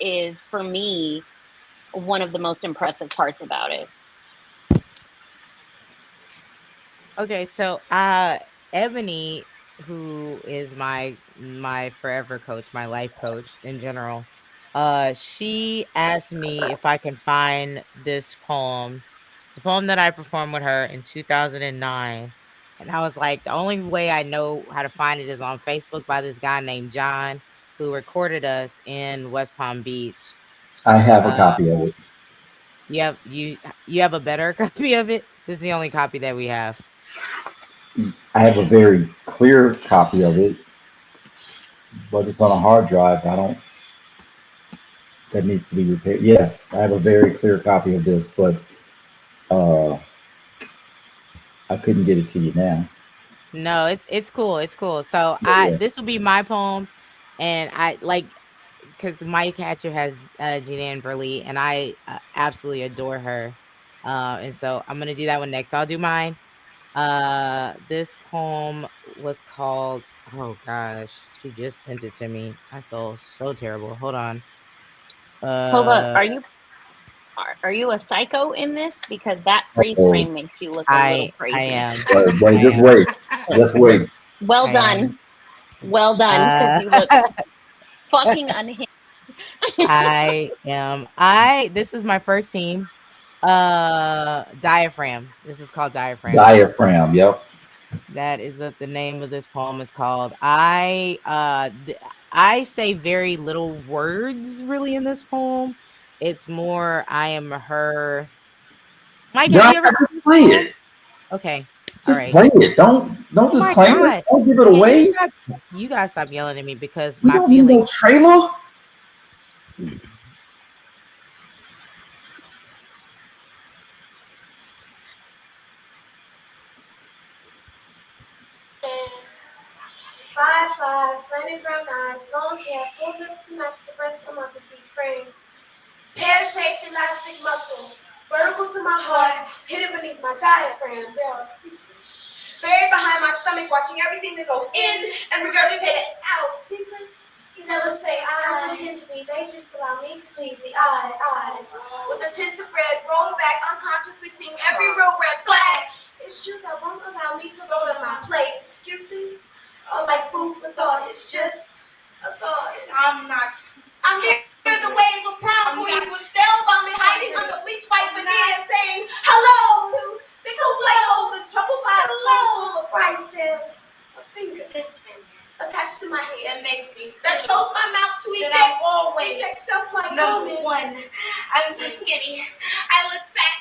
is, for me, one of the most impressive parts about it. Okay, so Ebony, who is my forever coach, my life coach in general, she asked me if I can find this poem. It's a poem that I performed with her in 2009. And I was like, the only way I know how to find it is on Facebook by this guy named John, who recorded us in West Palm Beach. I have a copy of it. You have a better copy of it? This is the only copy that we have. I have a very clear copy of it, but it's on a hard drive. That needs to be repaired. Yes, I have a very clear copy of this, but I couldn't get it to you now. No, it's cool. It's cool. So this will be my poem, and I like because Mike Hatcher has Jeananne Verlee, and I absolutely adore her. And so I'm gonna do that one next. So I'll do mine. This poem was called. Oh gosh, she just sent it to me. I feel so terrible. Hold on. Tova, are you a psycho in this? Because that freeze frame makes you look a little crazy. I am. Wait, just wait. Just wait. Well done. Well done, because you look fucking unhinged. I am. This is my first team. Diaphragm. This is called Diaphragm. Diaphragm. Yep. That is what the name of this poem is called. I say very little words really in this poem. It's more I am her. Mike, have you ever play it? Okay. Just all right. play it. Don't just claim it. Don't give it away. You guys stop yelling at me because we my don't need no trailer. 5'5", slanted brown eyes, long hair, full lips to match the breasts of my petite frame. Pear-shaped elastic muscle, vertical to my heart, hidden beneath my diaphragm. There are secrets buried behind my stomach, watching everything that goes in and regurgitated out. Secrets you never say I pretend to be. They just allow me to please the eyes. With a tint of red, roll back, unconsciously seeing every real red flag. It's you that won't allow me to load on my plate. Excuses are like food for thought. It's just a thought. I'm here the wave of prom queens with stale vomit hiding under bleach white veneer, saying hello to fickle plate holders, trouble pies full of rice. There's a finger, this finger, attached to my head that chose my mouth to eject self like number one. I'm too skinny. I look fat.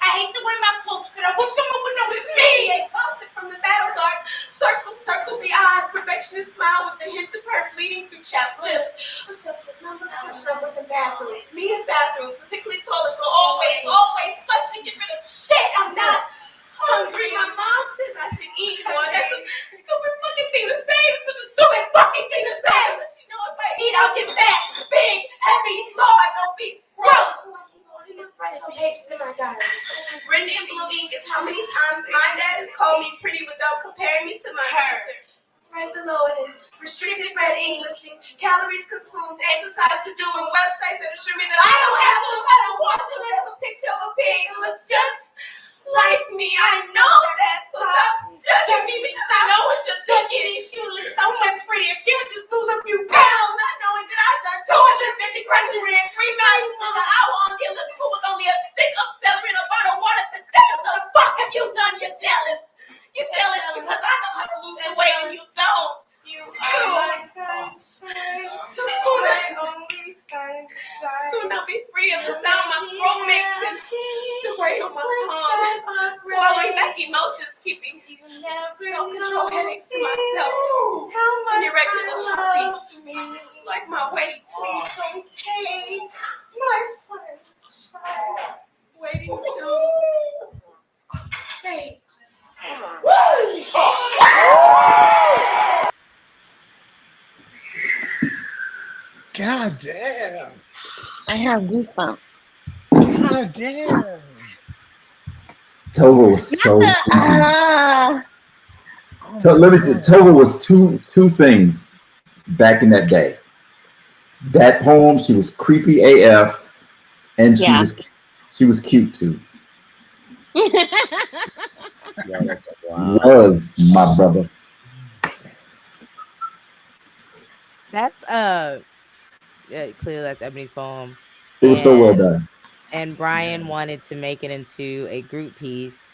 I hate to wear my clothes, but I wish someone would notice me. Exhausted from the battle dart, circle the eyes, perfectionist smile with the hint of her bleeding through chapped lips. Obsessed with numbers, crunch numbers, and bathrooms. Me and bathrooms, particularly toilets, are always flush to get rid of shit. I'm not hungry. My mom says I should eat more. That's a stupid fucking thing to say. It's such a stupid fucking thing to say. But she know if I eat, I'll get fat, big, heavy, large, obese, gross. Pages in my diary. Written in blue ink is how many times my dad has called me pretty without comparing me to my sister. Right below it, restricted red ink listing calories consumed, exercise to do, and websites that assure me that I don't have to if I don't want to. There's a picture of a pig who looks just like me. I know that, so stop judging me because I know what you're thinking. She would look so much prettier. She would just lose a few pounds, not knowing that I've done 250 crunchy ran 3 miles for the hour on the elliptical with only a stick of celery and a bottle of water today. What the fuck have you done? You're jealous. You're jealous because I know how to lose the weight and you don't. You are my sunshine, so my only sunshine. Soon I'll be free of the sound my throat makes like my weight. Please don't take my sunshine. Waiting to fade. God damn. I have goosebumps. God damn. Tova was so. So let me say, Tova was two things back in that day. That poem, she was creepy AF, and she was cute too. Was my brother. That's clearly that's Ebony's poem. It was so well done. And Brian wanted to make it into a group piece,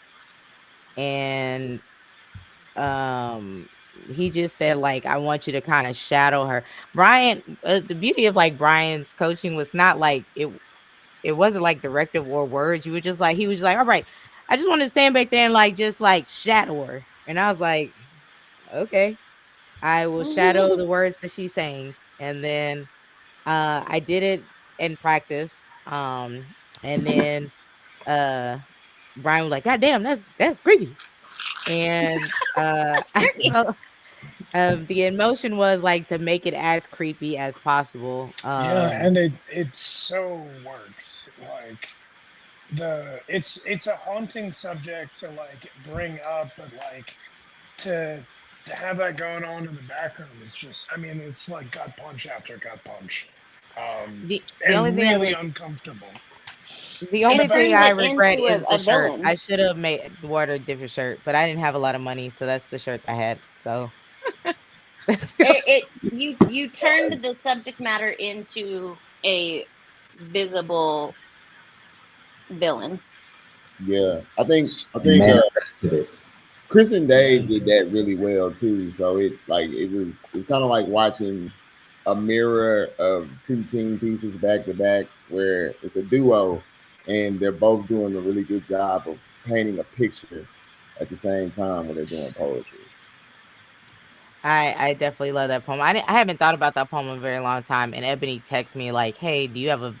and he just said, like, I want you to kind of shadow her. Brian, the beauty of like Brian's coaching was not like it wasn't like directive or words. You were just like, he was just like, all right, I just want to stand back there and like just like shadow her. And I was like, okay, I will shadow the words that she's saying. And then I did it in practice. And then Brian was like, God damn, that's creepy. And the emotion was like to make it as creepy as possible. Yeah, and it so works. Like it's a haunting subject to like bring up, but like to have that going on in the background is just, I mean, it's like gut punch after gut punch. The and only thing really uncomfortable. The only thing I regret is the shirt. villain. I should have ordered a different shirt, but I didn't have a lot of money, so that's the shirt I had. So you turned the subject matter into a visible villain. Yeah, I think Chris and Dave did that really well too. So it's kind of like watching a mirror of two team pieces back to back, where it's a duo and they're both doing a really good job of painting a picture at the same time when they're doing poetry. I definitely love that poem. I haven't thought about that poem in a very long time. And Ebony texted me like, "Hey, do you have a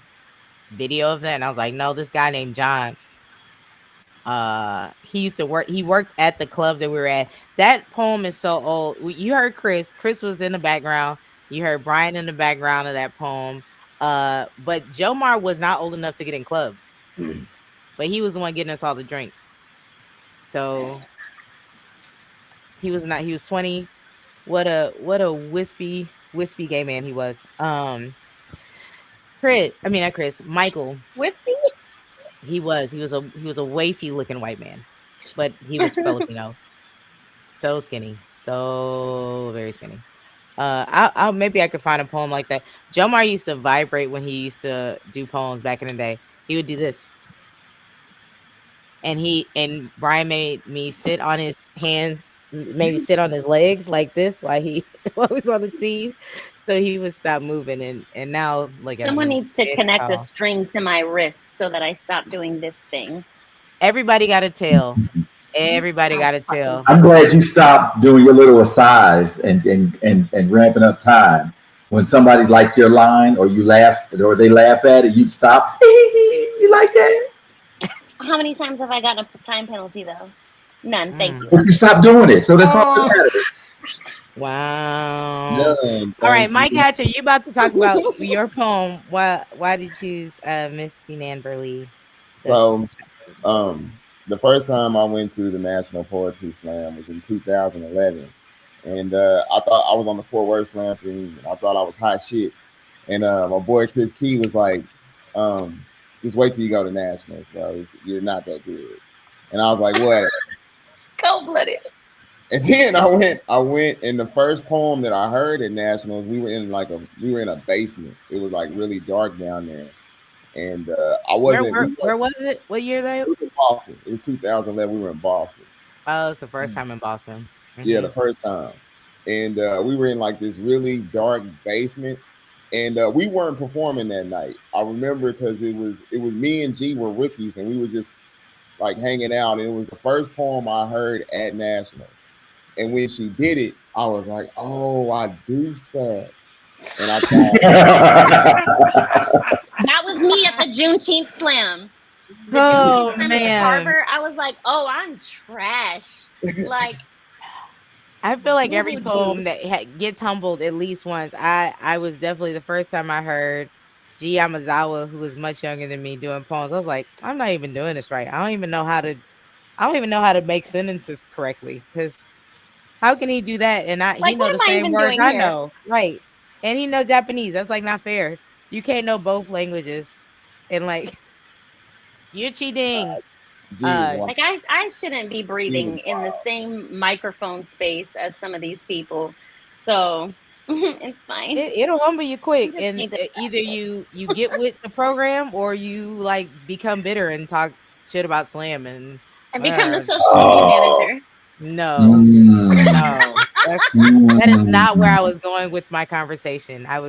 video of that?" And I was like, "No, this guy named John. He used to work. He worked at the club that we were at. That poem is so old. You heard Chris. Chris was in the background. You heard Brian in the background of that poem. But Jomar was not old enough to get in clubs, but he was the one getting us all the drinks. So he was not. He was 20. What a wispy gay man he was. Michael. Wispy? He was a wafy looking white man, but he was Filipino. So skinny, so very skinny. I'll maybe I could find a poem like that. Jomar used to vibrate when he used to do poems back in the day. He would do this. And Brian made me sit on his hands, maybe sit on his legs like this while he was on the team, so he would stop moving. And now, like, someone needs to connect a string to my wrist so that I stop doing this thing. Everybody got a tail. Everybody got a tail. I'm glad you stopped doing your little asides and ramping up time. When somebody liked your line, or you laugh, or they laugh at it, you'd stop. You like that? How many times have I gotten a time penalty though? None. Thank you. But you stopped doing it, so that's all that matters. Wow. None, all right, Mike Hatcher, you about to talk about your poem. Why did you choose Miss Queen Anne Burley? So, the first time I went to the National Poetry Slam was in 2011, and I thought I was on the Fort Worth Slam thing, and I thought I was hot shit. And my boy Chris Key was like, "Just wait till you go to Nationals, bro. You're not that good." And I was like, "What?" Cold-blooded. And then I went, and the first poem that I heard at Nationals, we were in a basement. It was like really dark down there. And I wasn't. Where was it? What year though? It was in Boston. It was 2011. We were in Boston. Oh, it's the first time in Boston. Mm-hmm. Yeah, the first time. And we were in like this really dark basement, and we weren't performing that night. I remember because it was me and G were rookies, and we were just like hanging out. And it was the first poem I heard at Nationals. And when she did it, I was like, "Oh, I do sad." And I thought, That was me at the Juneteenth Slam. The Oh Juneteenth Slam at the man, Carver. I was like, oh, I'm trash. Like, I feel like every boo-boo poem juice. that gets humbled at least once. I was definitely the first time I heard G. Yamazawa, who was much younger than me, doing poems. I was like, I'm not even doing this right. I don't even know how to make sentences correctly. Because how can he do that? And he Like, know what the am I same even words doing I here? know, right? And he know Japanese. That's like not fair. You can't know both languages, and like you're cheating. G was Like, I shouldn't be breathing in the same microphone space as some of these people. So it's fine. It'll humble you quick, just and need to either you get with the program or you like become bitter and talk shit about slam and and become the social media manager. no, that is not where I was going with my conversation. I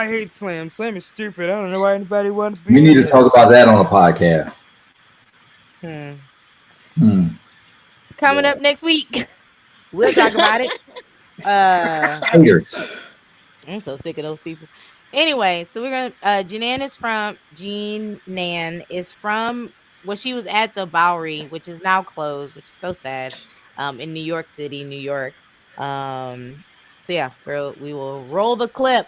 hate slam. Slam is stupid. I don't know why anybody want to be. We need to talk about that on a podcast. Coming up next week, we'll talk about it. Haters. I'm so sick of those people. Anyway, so we're gonna Jean Nan is from she was at the Bowery, which is now closed, which is so sad. In New York City, New York. So yeah, we will roll the clip.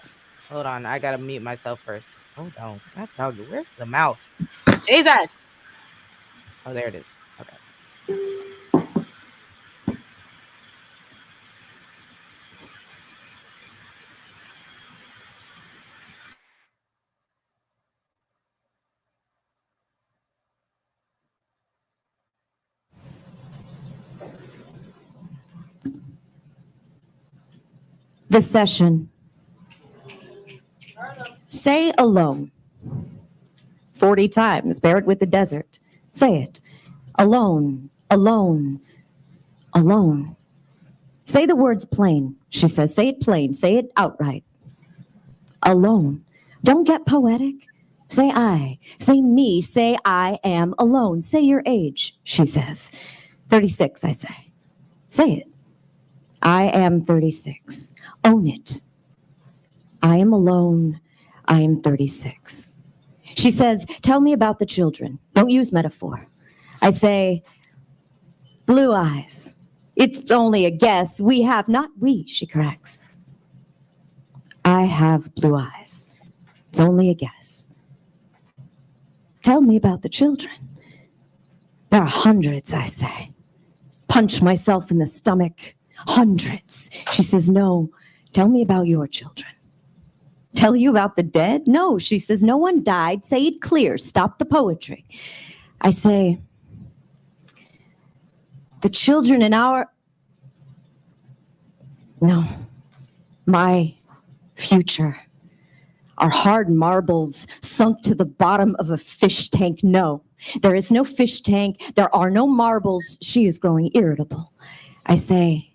Hold on, I gotta mute myself first. Hold on. God dog, where's the mouse? Jesus. Oh, there it is. Okay. The session. Say alone. 40 times. Bear it with the desert. Say it. Alone, alone, alone. Say the words plain, she says. Say it plain. Say it outright. Alone. Don't get poetic. Say I. Say me. Say I am alone. Say your age, she says. 36, I say. Say it. I am 36. Own it. I am alone. I am 36. She says, tell me about the children. Don't use metaphor. I say, blue eyes. It's only a guess. We have, not we, she corrects. I have blue eyes. It's only a guess. Tell me about the children. There are hundreds, I say. Punch myself in the stomach. Hundreds. She says, no, tell me about your children. Tell you about the dead? No, she says, no one died. Say it clear. Stop the poetry. I say, the children in my future are hard marbles sunk to the bottom of a fish tank. No, there is no fish tank. There are no marbles. She is growing irritable. I say,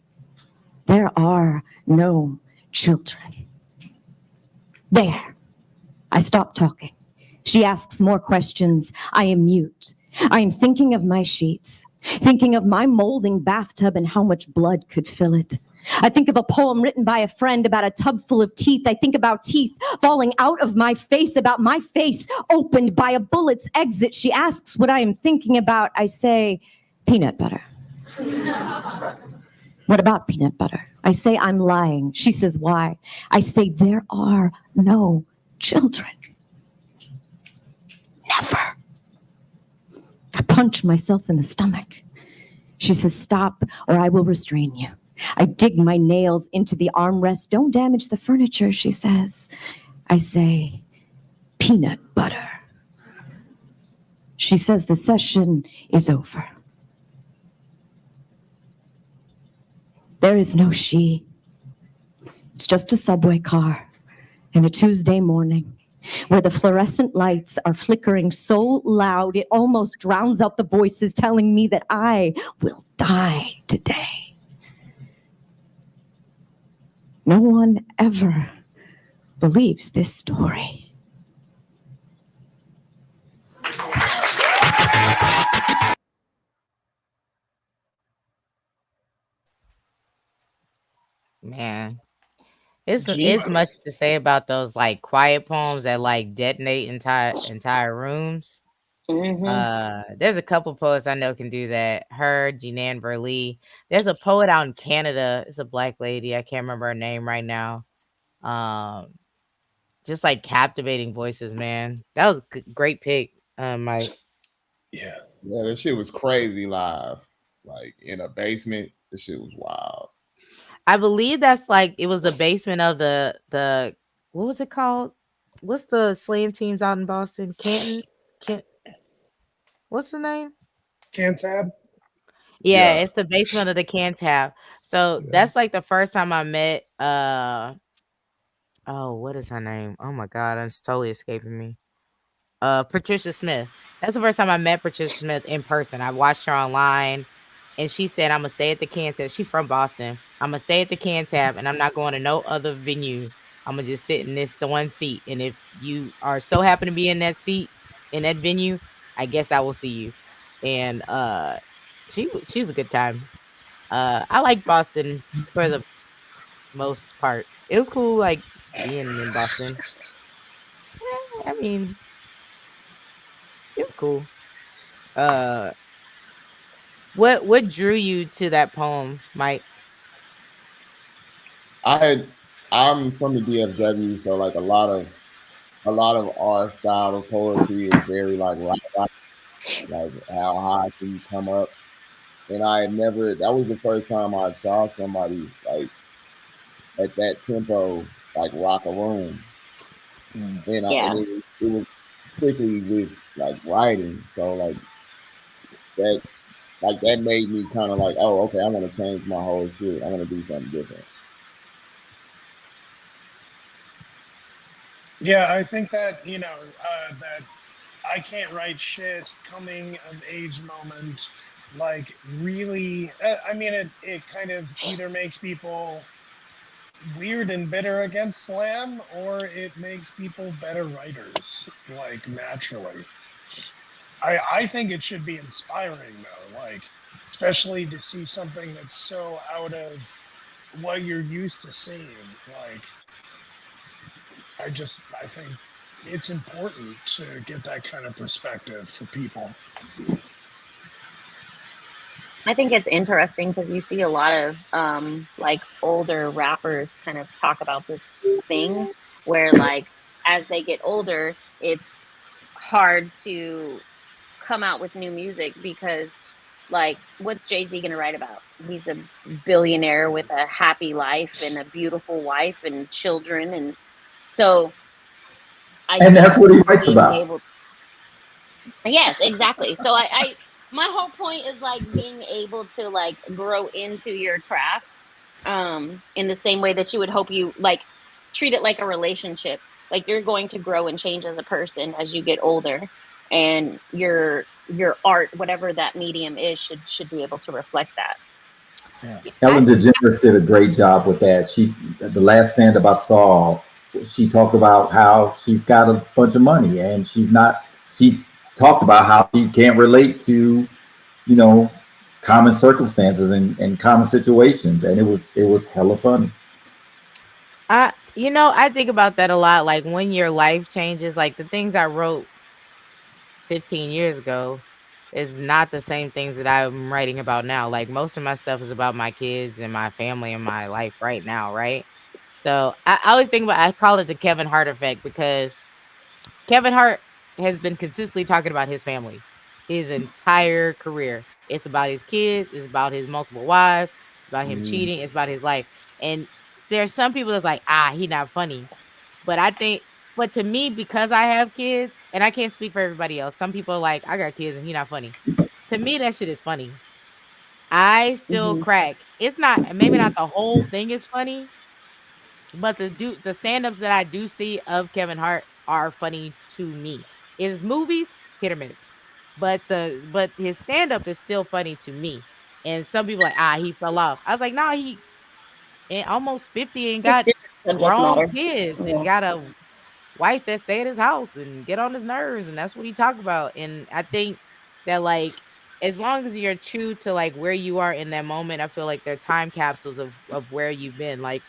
there are no children. There. I stop talking. She asks more questions. I am mute. I am thinking of my sheets, thinking of my molding bathtub and how much blood could fill it. I think of a poem written by a friend about a tub full of teeth. I think about teeth falling out of my face, about my face opened by a bullet's exit. She asks what I am thinking about. I say, peanut butter. What about peanut butter? I say, I'm lying. She says, why? I say, there are no children. Never. I punch myself in the stomach. She says, stop or I will restrain you. I dig my nails into the armrest. Don't damage the furniture, she says. I say, peanut butter. She says, the session is over. There is no she. It's just a subway car and a Tuesday morning where the fluorescent lights are flickering so loud it almost drowns out the voices telling me that I will die today. No one ever believes this story. Man, It's much to say about those like quiet poems that like detonate entire rooms. There's a couple poets I know can do that. Her, Jeananne Burley. There's a poet out in Canada. It's a black lady. I can't remember her name right now. Just like captivating voices, man. That was a great pick, Mike. Yeah, that shit was crazy live. Like in a basement, the shit was wild. I believe that's like it was the basement of the what was it called? What's the slam teams out in Boston? Canton? What's the name? Cantab. Yeah, it's the basement of the Cantab. So that's like the first time I met oh, what is her name? Oh my god, it's totally escaping me. Patricia Smith. That's the first time I met Patricia Smith in person. I watched her online and she said, I'm gonna stay at the Cantab. She's from Boston. I'm gonna stay at the Cantab and I'm not going to no other venues. I'm gonna just sit in this one seat. And if you are so happen to be in that seat in that venue, I guess I will see you. And she's a good time. I like Boston for the most part. It was cool like being in Boston. I mean, it was cool. What drew you to that poem, Mike? I'm from the DFW, so like a lot of our style of poetry is very like how high can you come up? And I had never, that was the first time I saw somebody like at that tempo like rock a room. And it was strictly with like writing. So that made me kind of like, oh, okay, I want to change my whole shit. I want to do something different. Yeah, I think that, that I can't write shit coming of age moment, like really, I mean, it kind of either makes people weird and bitter against slam, or it makes people better writers, like naturally. I think it should be inspiring though, like especially to see something that's so out of what you're used to seeing. Like I think it's important to get that kind of perspective for people. I think it's interesting because you see a lot of like older rappers kind of talk about this thing where like as they get older, it's hard to come out with new music because like what's Jay-Z gonna write about? He's a billionaire with a happy life and a beautiful wife and children, and so and that's what he writes about. Yes, exactly. So I my whole point is like being able to like grow into your craft in the same way that you would hope you like treat it like a relationship. Like you're going to grow and change as a person as you get older, and your art, whatever that medium is, should be able to reflect that. Yeah. Ellen DeGeneres did a great job with that. The last stand-up I saw, she talked about how she's got a bunch of money and she talked about how she can't relate to, common circumstances and common situations. And it was hella funny. I think about that a lot. Like when your life changes, like the things I wrote 15 years ago is not the same things that I'm writing about now. Like most of my stuff is about my kids and my family and my life right now, right? So I always I call it the Kevin Hart effect because Kevin Hart has been consistently talking about his family his entire career. It's about his kids, it's about his multiple wives, about him cheating, it's about his life. And there's some people that's like, he's not funny. But to me, because I have kids, and I can't speak for everybody else, some people are like, I got kids and he's not funny. To me, that shit is funny. I still crack. It's not, maybe not the whole thing is funny, but the stand-ups that I do see of Kevin Hart are funny to me. His movies, hit or miss. But his stand-up is still funny to me. And some people are like, he fell off. I was like, no, he almost 50 and got grown kids and got a wife that stay at his house and get on his nerves, and that's what he talked about. And I think that like as long as you're true to like where you are in that moment, I feel like they're time capsules of where you've been. Like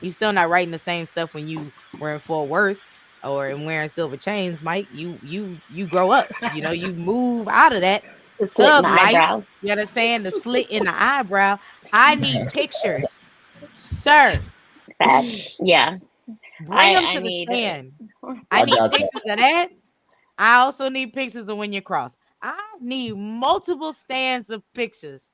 You still not writing the same stuff when you were in Fort Worth or in wearing silver chains, Mike. You grow up. You know, you move out of that The slit in thug the life. eyebrow. You understand? The slit in the eyebrow. I need pictures, sir. Facts. Yeah. Bring them I to the need. stand. I I need got you. pictures of that. I also need pictures of when you cross. I need multiple stands of pictures.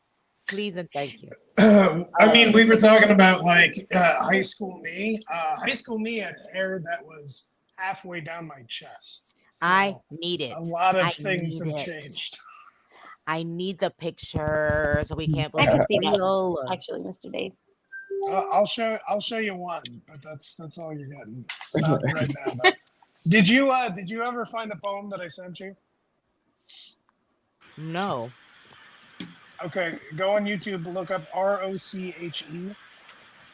Please and thank you. I mean, we were talking about like high school me. High school me had hair that was halfway down my chest. So I need it. a lot of I things need have it. changed. I need the picture so we can't I believe can it's see that. real. Actually, Mr. Dave. I'll show you one, but that's all you're getting. Not right now, though. Did you ever find the poem that I sent you? No. Okay, go on YouTube, look up ROCHE.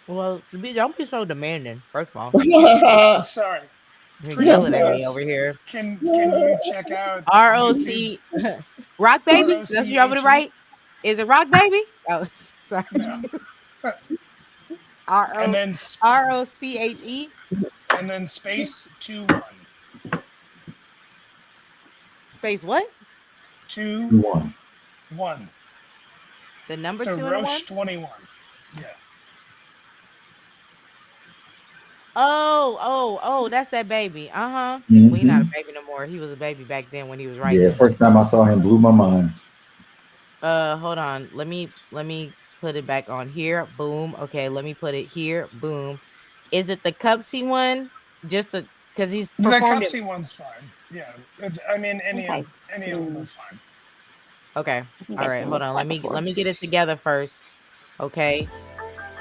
Well, don't be so demanding. First of all, Sorry. you're Pretty yelling at me please, over here. Can you check out ROC Rock Baby? That's what you want me to write? Is it Rock Baby? Oh, sorry. No. ROCHE. And then space 21. Space what? 21. The number So 2 and a 1? Roche 21. Yeah. Oh, that's that baby. Uh-huh. Mhm. Well, he's not a baby no more. He was a baby back then when he was writing. Yeah, first time I saw him blew my mind. Hold on. Let me put it back on here. Boom. Okay, let me put it here. Boom. Is it the Cupsy one? Just because he's The performed Cupsy it. one's fine. Yeah. I mean any of them are fine. Okay. All right. Hold on. Let me get it together first. Okay.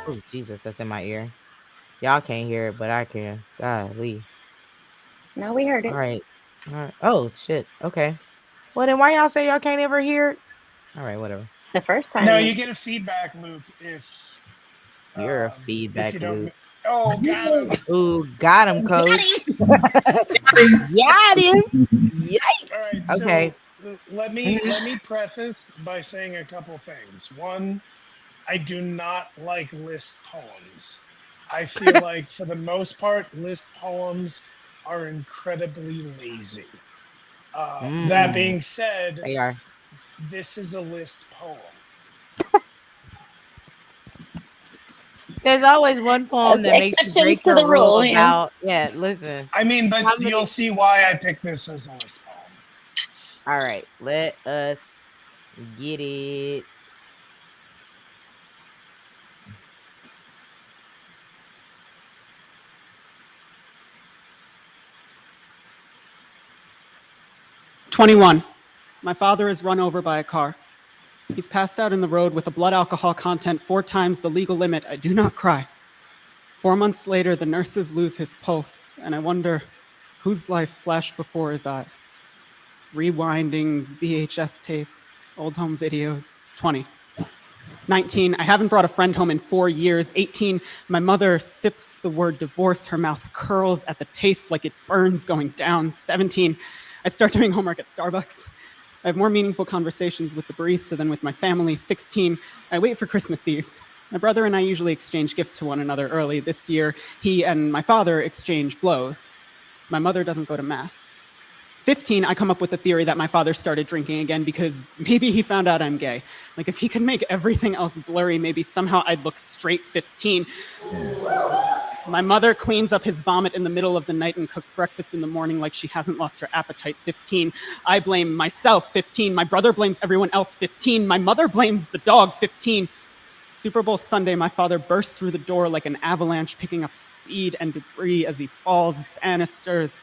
Oh, Jesus, that's in my ear. Y'all can't hear it, but I can. Golly. No, we heard it. All right. Oh, shit. Okay. Well, then why y'all say y'all can't ever hear it? All right, whatever. The first time. No, you get a feedback loop if you're a feedback loop. Oh, got him. Ooh, got him, coach. Got him. Yikes. All right, okay. So let me preface by saying a couple things. One, I do not like list poems. I feel like for the most part, list poems are incredibly lazy. That being said, they are. This is a list poem. There's always one poem that makes you break to the rule about. Yeah, listen. I mean, but you'll see why I picked this as a list poem. All right, let us get it. "21. My father is run over by a car. He's passed out in the road with a blood alcohol content 4 times the legal limit. I do not cry. 4 months later, the nurses lose his pulse, and I wonder whose life flashed before his eyes. Rewinding VHS tapes, old home videos. 20. 19. I haven't brought a friend home in 4 years. 18. My mother sips the word divorce. Her mouth curls at the taste like it burns going down. 17. I start doing homework at Starbucks. I have more meaningful conversations with the barista than with my family. 16. I wait for Christmas Eve. My brother and I usually exchange gifts to one another early. This year, he and my father exchange blows. My mother doesn't go to mass. 15, I come up with the theory that my father started drinking again because maybe he found out I'm gay. Like, if he could make everything else blurry, maybe somehow I'd look straight. 15. My mother cleans up his vomit in the middle of the night and cooks breakfast in the morning like she hasn't lost her appetite. 15. I blame myself. 15. My brother blames everyone else. 15. My mother blames the dog. 15. Super Bowl Sunday, my father bursts through the door like an avalanche, picking up speed and debris as he falls. Banisters,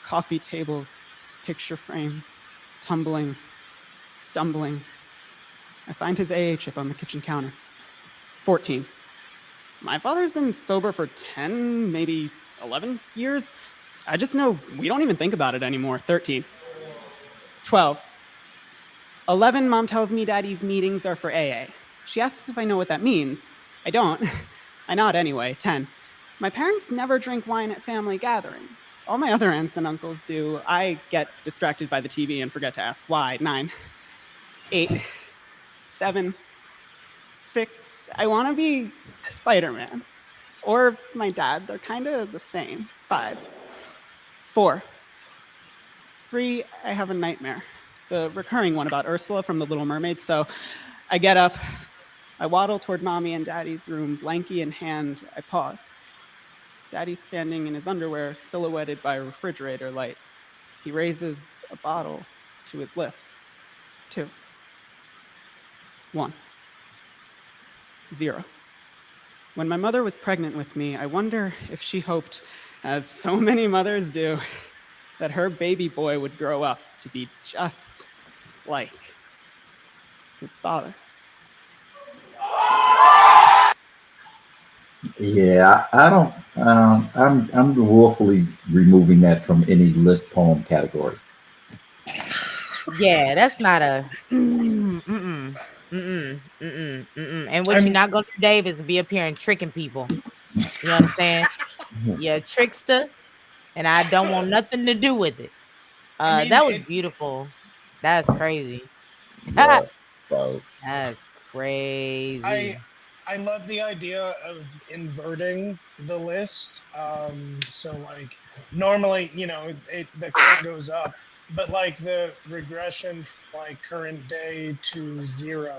coffee tables, picture frames, tumbling, stumbling. I find his AA chip on the kitchen counter. 14. My father's been sober for 10, maybe 11 years. I just know we don't even think about it anymore. 13. 12. 11, Mom tells me Daddy's meetings are for AA. She asks if I know what that means. I don't. I nod anyway. 10. My parents never drink wine at family gatherings. All my other aunts and uncles do. I get distracted by the TV and forget to ask why. 9. 8. 7. 6. I want to be Spider-Man. Or my dad. They're kind of the same. 5. 4. 3, I have a nightmare. The recurring one about Ursula from The Little Mermaid. So I get up, I waddle toward Mommy and Daddy's room, blankie in hand. I pause. Daddy's standing in his underwear, silhouetted by a refrigerator light. He raises a bottle to his lips. 2. 1. 0. When my mother was pregnant with me, I wonder if she hoped, as so many mothers do, that her baby boy would grow up to be just like his father. Yeah, I don't. I'm willfully removing that from any list poem category. Yeah, that's not a. And what you're not gonna do, Dave, is be up here and tricking people. You understand? You're a trickster, and I don't want nothing to do with it. That was beautiful. That's crazy. Yeah, That's crazy. I love the idea of inverting the list. So like normally, the count goes up, but like the regression from like current day to 0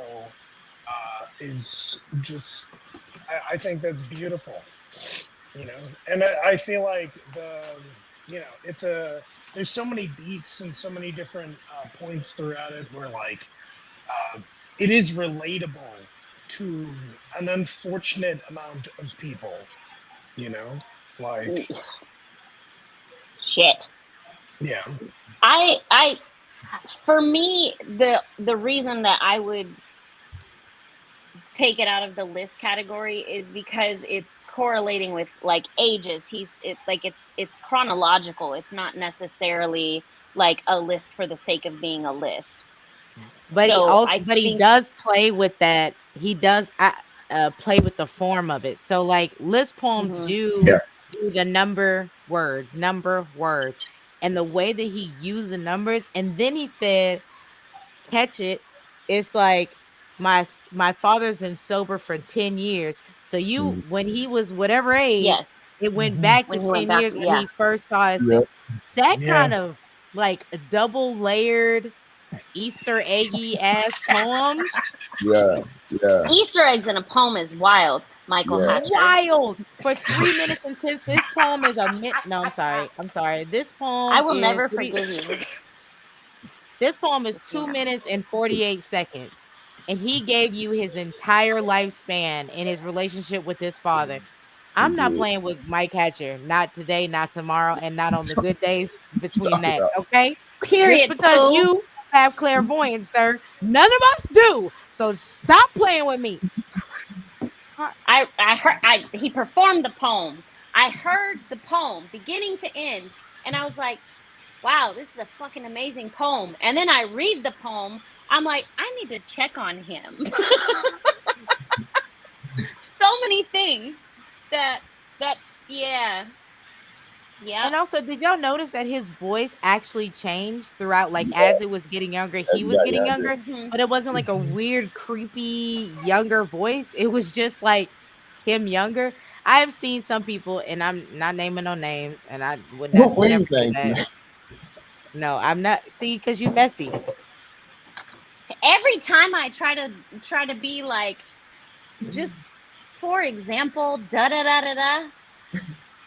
is just, I think that's beautiful, and I feel like there's so many beats and so many different points throughout it where like it is relatable to an unfortunate amount of people, like shit. Yeah. I for me, the reason that I would take it out of the list category is because it's correlating with like ages. It's chronological. It's not necessarily like a list for the sake of being a list. But he does play with that. He does play with the form of it. So like list poems do the number words, and the way that he used the numbers, and then he said, "Catch it." It's like my father's been sober for 10 years. So when he was whatever age, it went back to 10 years when he first saw his thing. That kind of like double layered Easter eggy ass poems. Yeah. Easter eggs in a poem is wild, Michael Hatcher. Wild for 3 minutes, and since this poem is no, I'm sorry. This poem I will never forgive you. This poem is 2 minutes and 48 seconds, and he gave you his entire lifespan in his relationship with his father. I'm not playing with Mike Hatcher, not today, not tomorrow, and not on the good days between that. Okay, period. Just because you have clairvoyance, sir, none of us do. So stop playing with me. I heard he performed the poem. I heard the poem beginning to end, and I was like, wow, this is a fucking amazing poem. And then I read the poem, I'm like, I need to check on him. So many things that yeah. And also, did y'all notice that his voice actually changed throughout, like as it was getting younger, he was getting younger, but it wasn't like a weird, creepy, younger voice. It was just like him younger. I've seen some people, and I'm not naming no names, and I would not never do that. No, I'm not. See, because you messy. Every time I try to be like, just for example,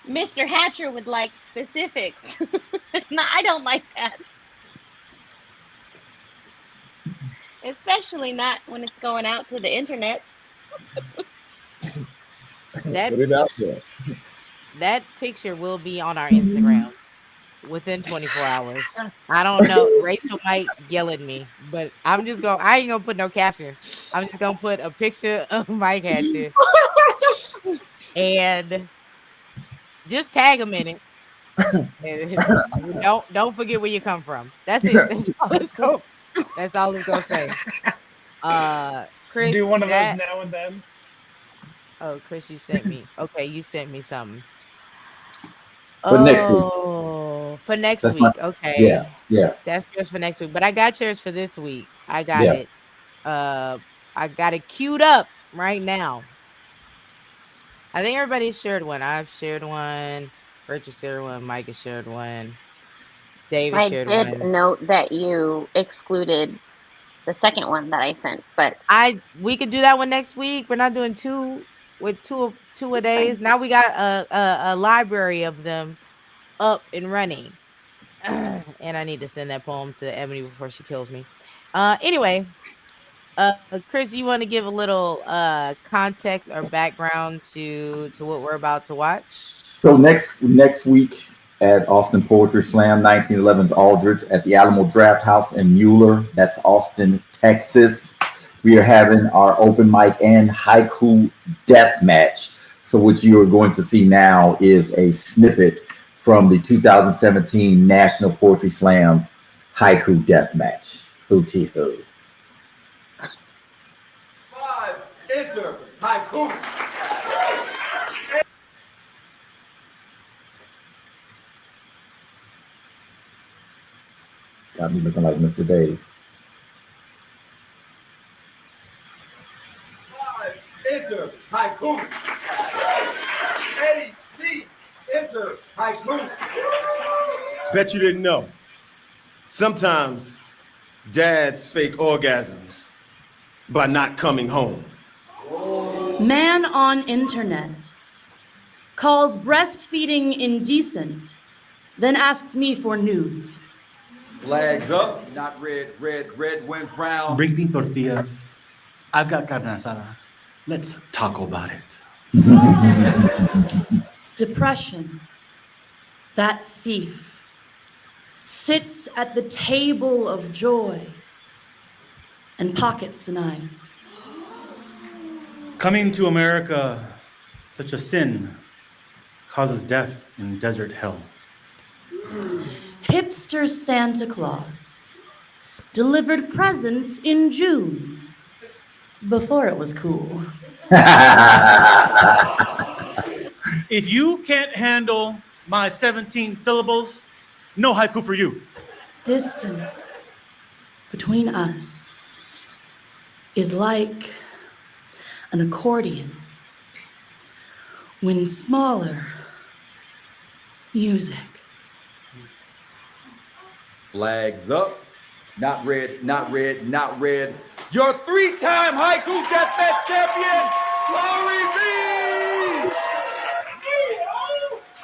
Mr. Hatcher would like specifics. No, I don't like that. Especially not when it's going out to the internets. That picture will be on our Instagram within 24 hours. I don't know. Rachel might yell at me, but I ain't gonna put no caption. I'm just gonna put a picture of Mike Hatcher and just tag him in it. Don't forget where you come from. That's it. That's all it's gonna say. Chris, do one of those now and then. Oh, Chris, you sent me. Okay, you sent me something. For next week. For next week. Okay. Yeah. That's yours for next week. But I got yours for this week. I got it. I got it queued up right now. I think everybody shared one. I've shared one. Richard shared one. Mike has shared one. David I shared did one. note that you excluded the second one that I sent, but We could do that one next week. We're not doing two a days. Now we got a library of them up and running. And I need to send that poem to Ebony before she kills me. Anyway, Chris, you want to give a little context or background to what we're about to watch? So next week at Austin Poetry Slam, 1911 Aldridge at the Alamo Draft House in Mueller. That's Austin, Texas. We are having our open mic and haiku death match. So what you are going to see now is a snippet from the 2017 National Poetry Slams haiku death match. Hootie hoo. 5, enter, haiku. Got me looking like Mr. Dave. 5, enter, haiku. Eddie B, enter, haiku. Bet you didn't know. Sometimes dads fake orgasms by not coming home. Man on internet calls breastfeeding indecent, then asks me for nudes. Flags up, not red, red wins round. Bring me tortillas. I've got carne asada. Let's talk about it. Depression, that thief, sits at the table of joy and pockets the knives. Coming to America, such a sin, causes death in desert hell. Hipster Santa Claus delivered presents in June before it was cool. If you can't handle my 17 syllables, no haiku for you. Distance between us is like an accordion. When smaller, music. Flags up, not red, not red, not red. Your 3-time haiku deathmatch champion, Glory B!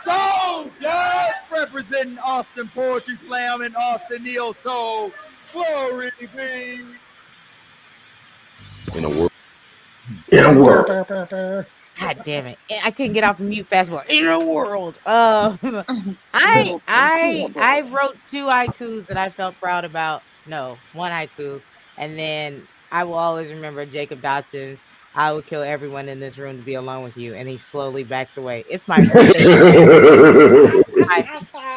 Soldiers representing Austin Poetry Slam and Austin Neo Soul, Glory B! In a world. God damn it! I couldn't get off the mute fast enough. In a world, I wrote 2 haikus that I felt proud about. No, 1 haiku, and then I will always remember Jacob Dotson's "I will kill everyone in this room to be alone with you," and he slowly backs away. It's my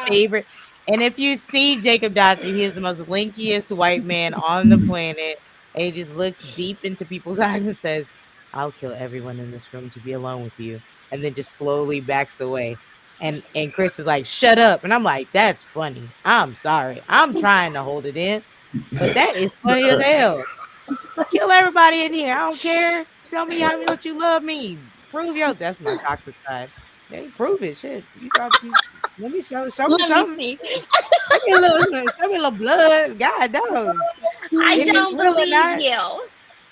favorite. And if you see Jacob Dotson, he is the most linkiest white man on the planet. And he just looks deep into people's eyes and says, "I'll kill everyone in this room to be alone with you," and then just slowly backs away. And Chris is like, "Shut up," and I'm like, "That's funny. I'm sorry. I'm trying to hold it in, but that is funny as hell. Kill everybody in here. I don't care. Show me how much you love me. Prove your." That's my toxic side. Hey, prove it. Shit. Let me show me something. Show me a little blood. God dog. I don't believe you.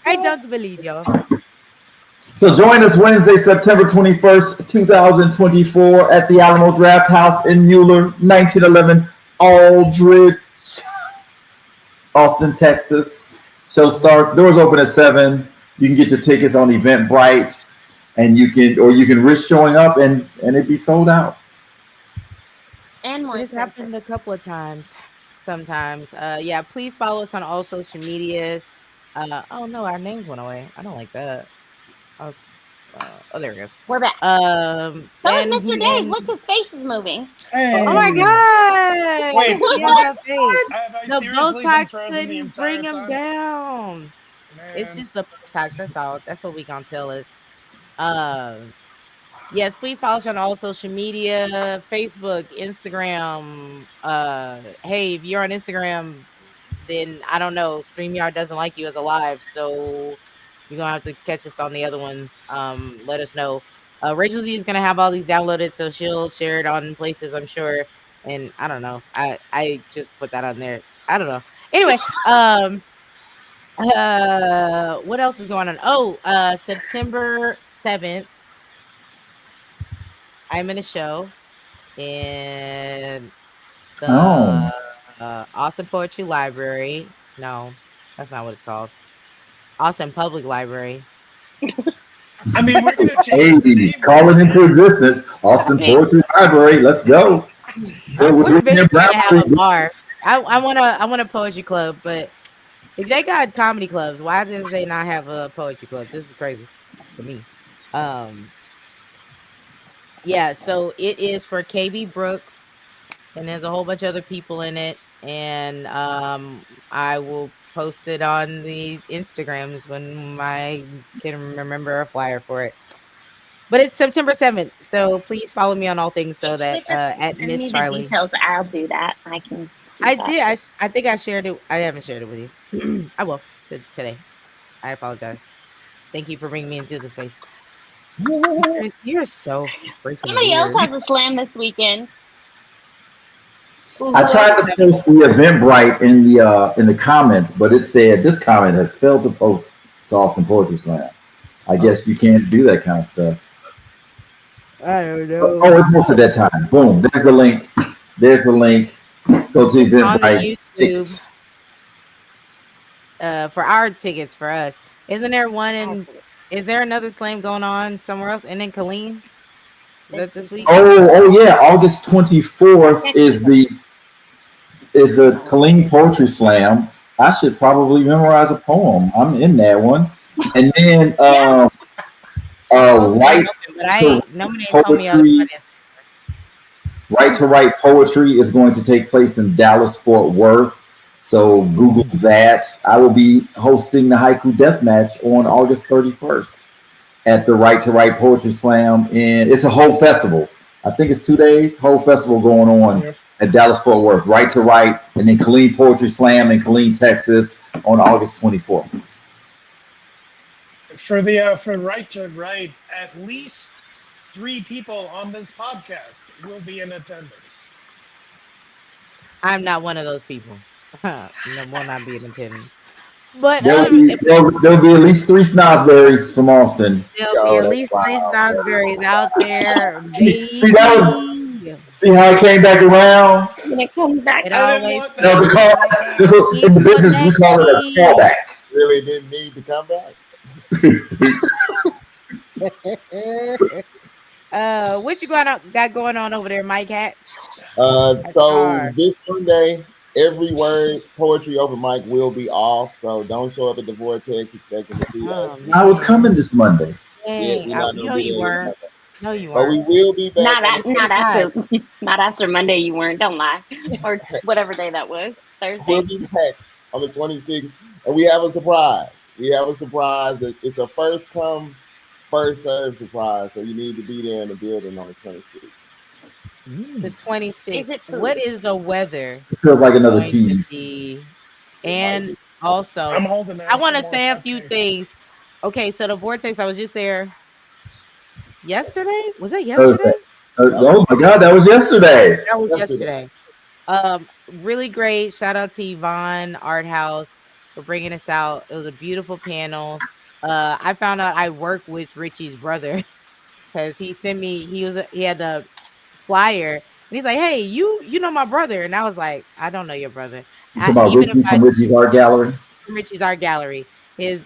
I don't believe you. So join us Wednesday, September 21st, 2024 at the Alamo Draft House in Mueller, 1911 Aldridge, Austin, Texas. Show start, doors open at 7. You can get your tickets on Eventbrite, and you can risk showing up and it be sold out. And more. It's happened a couple of times. Sometimes. Yeah, please follow us on all social medias. Oh no, our names went away. I don't like that. Oh, there it goes. We're back. So is Mr. Dave. Look, his face is moving. Hey. Oh my god! Wait, The Botox couldn't bring him down. Man. It's just the Botox. That's all. That's what we gonna tell us. Yes, please follow us on all social media, Facebook, Instagram. Hey, if you're on Instagram, then I don't know, StreamYard doesn't like you as a live, so you're gonna have to catch us on the other ones. Let us know. Rachel Z is gonna have all these downloaded, so she'll share it on places, I'm sure. And I don't know. I just put that on there. I don't know. Anyway, what else is going on? Oh, September 7th, I'm in a show in the Austin Poetry Library. No, that's not what it's called. Austin Public Library. I mean, we're gonna change the name. Call it into existence. Austin Poetry Library. Let's go. We're basically gonna have a bar. I want a poetry club, but if they got comedy clubs, why does they not have a poetry club? This is crazy to me. Yeah, so it is for KB Brooks, and there's a whole bunch of other people in it, and I will post it on the Instagrams when I can remember a flyer for it. But it's September 7th, so please follow me on all things so that at send me Miss the Charlie. details. I'll do that. I can. I did. I think I shared it. I haven't shared it with you. I will today. I apologize. Thank you for bringing me into the space. You're so freaking Somebody weird. else has a slam this weekend. I tried to post the Eventbrite in the comments, but it said this comment has failed to post to Austin Poetry Slam. I guess you can't do that kind of stuff. I don't know. Oh, it's posted that time. Boom. There's the link. There's the link. Go to Eventbrite. On the YouTube. For our tickets for us. Isn't there one in? Is there another slam going on somewhere else? And then Colleen? Is that this week? Oh yeah. August 24th is the Colleen Poetry Slam. I should probably memorize a poem. I'm in that one. And then Right to Write Poetry is going to take place in Dallas, Fort Worth. So Google that. I will be hosting the Haiku Deathmatch on August 31st at the Right to Write Poetry Slam. And it's a whole festival. I think it's 2 days, whole festival going on at Dallas, Fort Worth. Right to Write, and then Colleen Poetry Slam in Colleen, Texas on August 24th. For Right to Write, at least 3 people on this podcast will be in attendance. I'm not one of those people. Will not be in attendance. But there'll be at least 3 Snosberries from Austin. There'll be at least 3 Snosberries out there. See how it came back around? When it comes back, it always. In the business, we call it a callback. Really didn't need to come back. What you got going on over there, Mike Hatch? So this Sunday, every word poetry open mic will be off. So don't show up at the Vortex expecting to see us. I was coming this Monday. No, you weren't. No, you weren't. But we will be back. Not after Monday. You weren't. Don't lie. Or whatever day that was. Thursday. We'll be back on the 26th, and we have a surprise. It's a first come, first serve surprise. So you need to be there in the building on the 26th. The 26th. What is the weather? It feels like another tease. And also, I want to say a few things. Okay, so the Vortex, I was just there yesterday. Was that yesterday? Oh my God, that was yesterday. That was yesterday. Really great. Shout out to Yvonne Art House for bringing us out. It was a beautiful panel. I found out I work with Richie's brother because he sent me. He had the flyer, and he's like, "Hey, you know my brother," and I was like, "I don't know your brother." You talking about Richie from Richie's Art Gallery? Richie's Art Gallery. His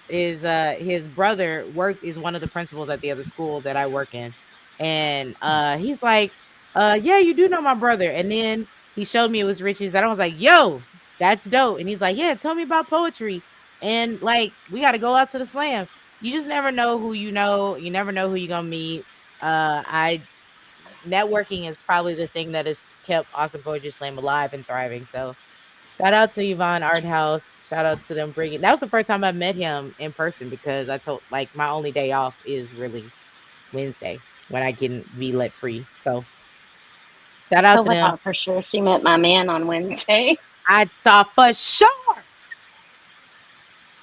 brother is one of the principals at the other school that I work in, and he's like, "Yeah, you do know my brother," and then he showed me it was Richie's, and I was like, "Yo, that's dope," and he's like, "Yeah, tell me about poetry." And like, we got to go out to the slam. You just never know who you know. You never know who you're gonna meet. Networking is probably the thing that has kept Austin Poetry Slam alive and thriving. So shout out to Yvonne Art House. Shout out to them bringing. That was the first time I met him in person because I told my only day off is really Wednesday when I can be let free. So shout out to them. I thought for sure she met my man on Wednesday. I thought for sure.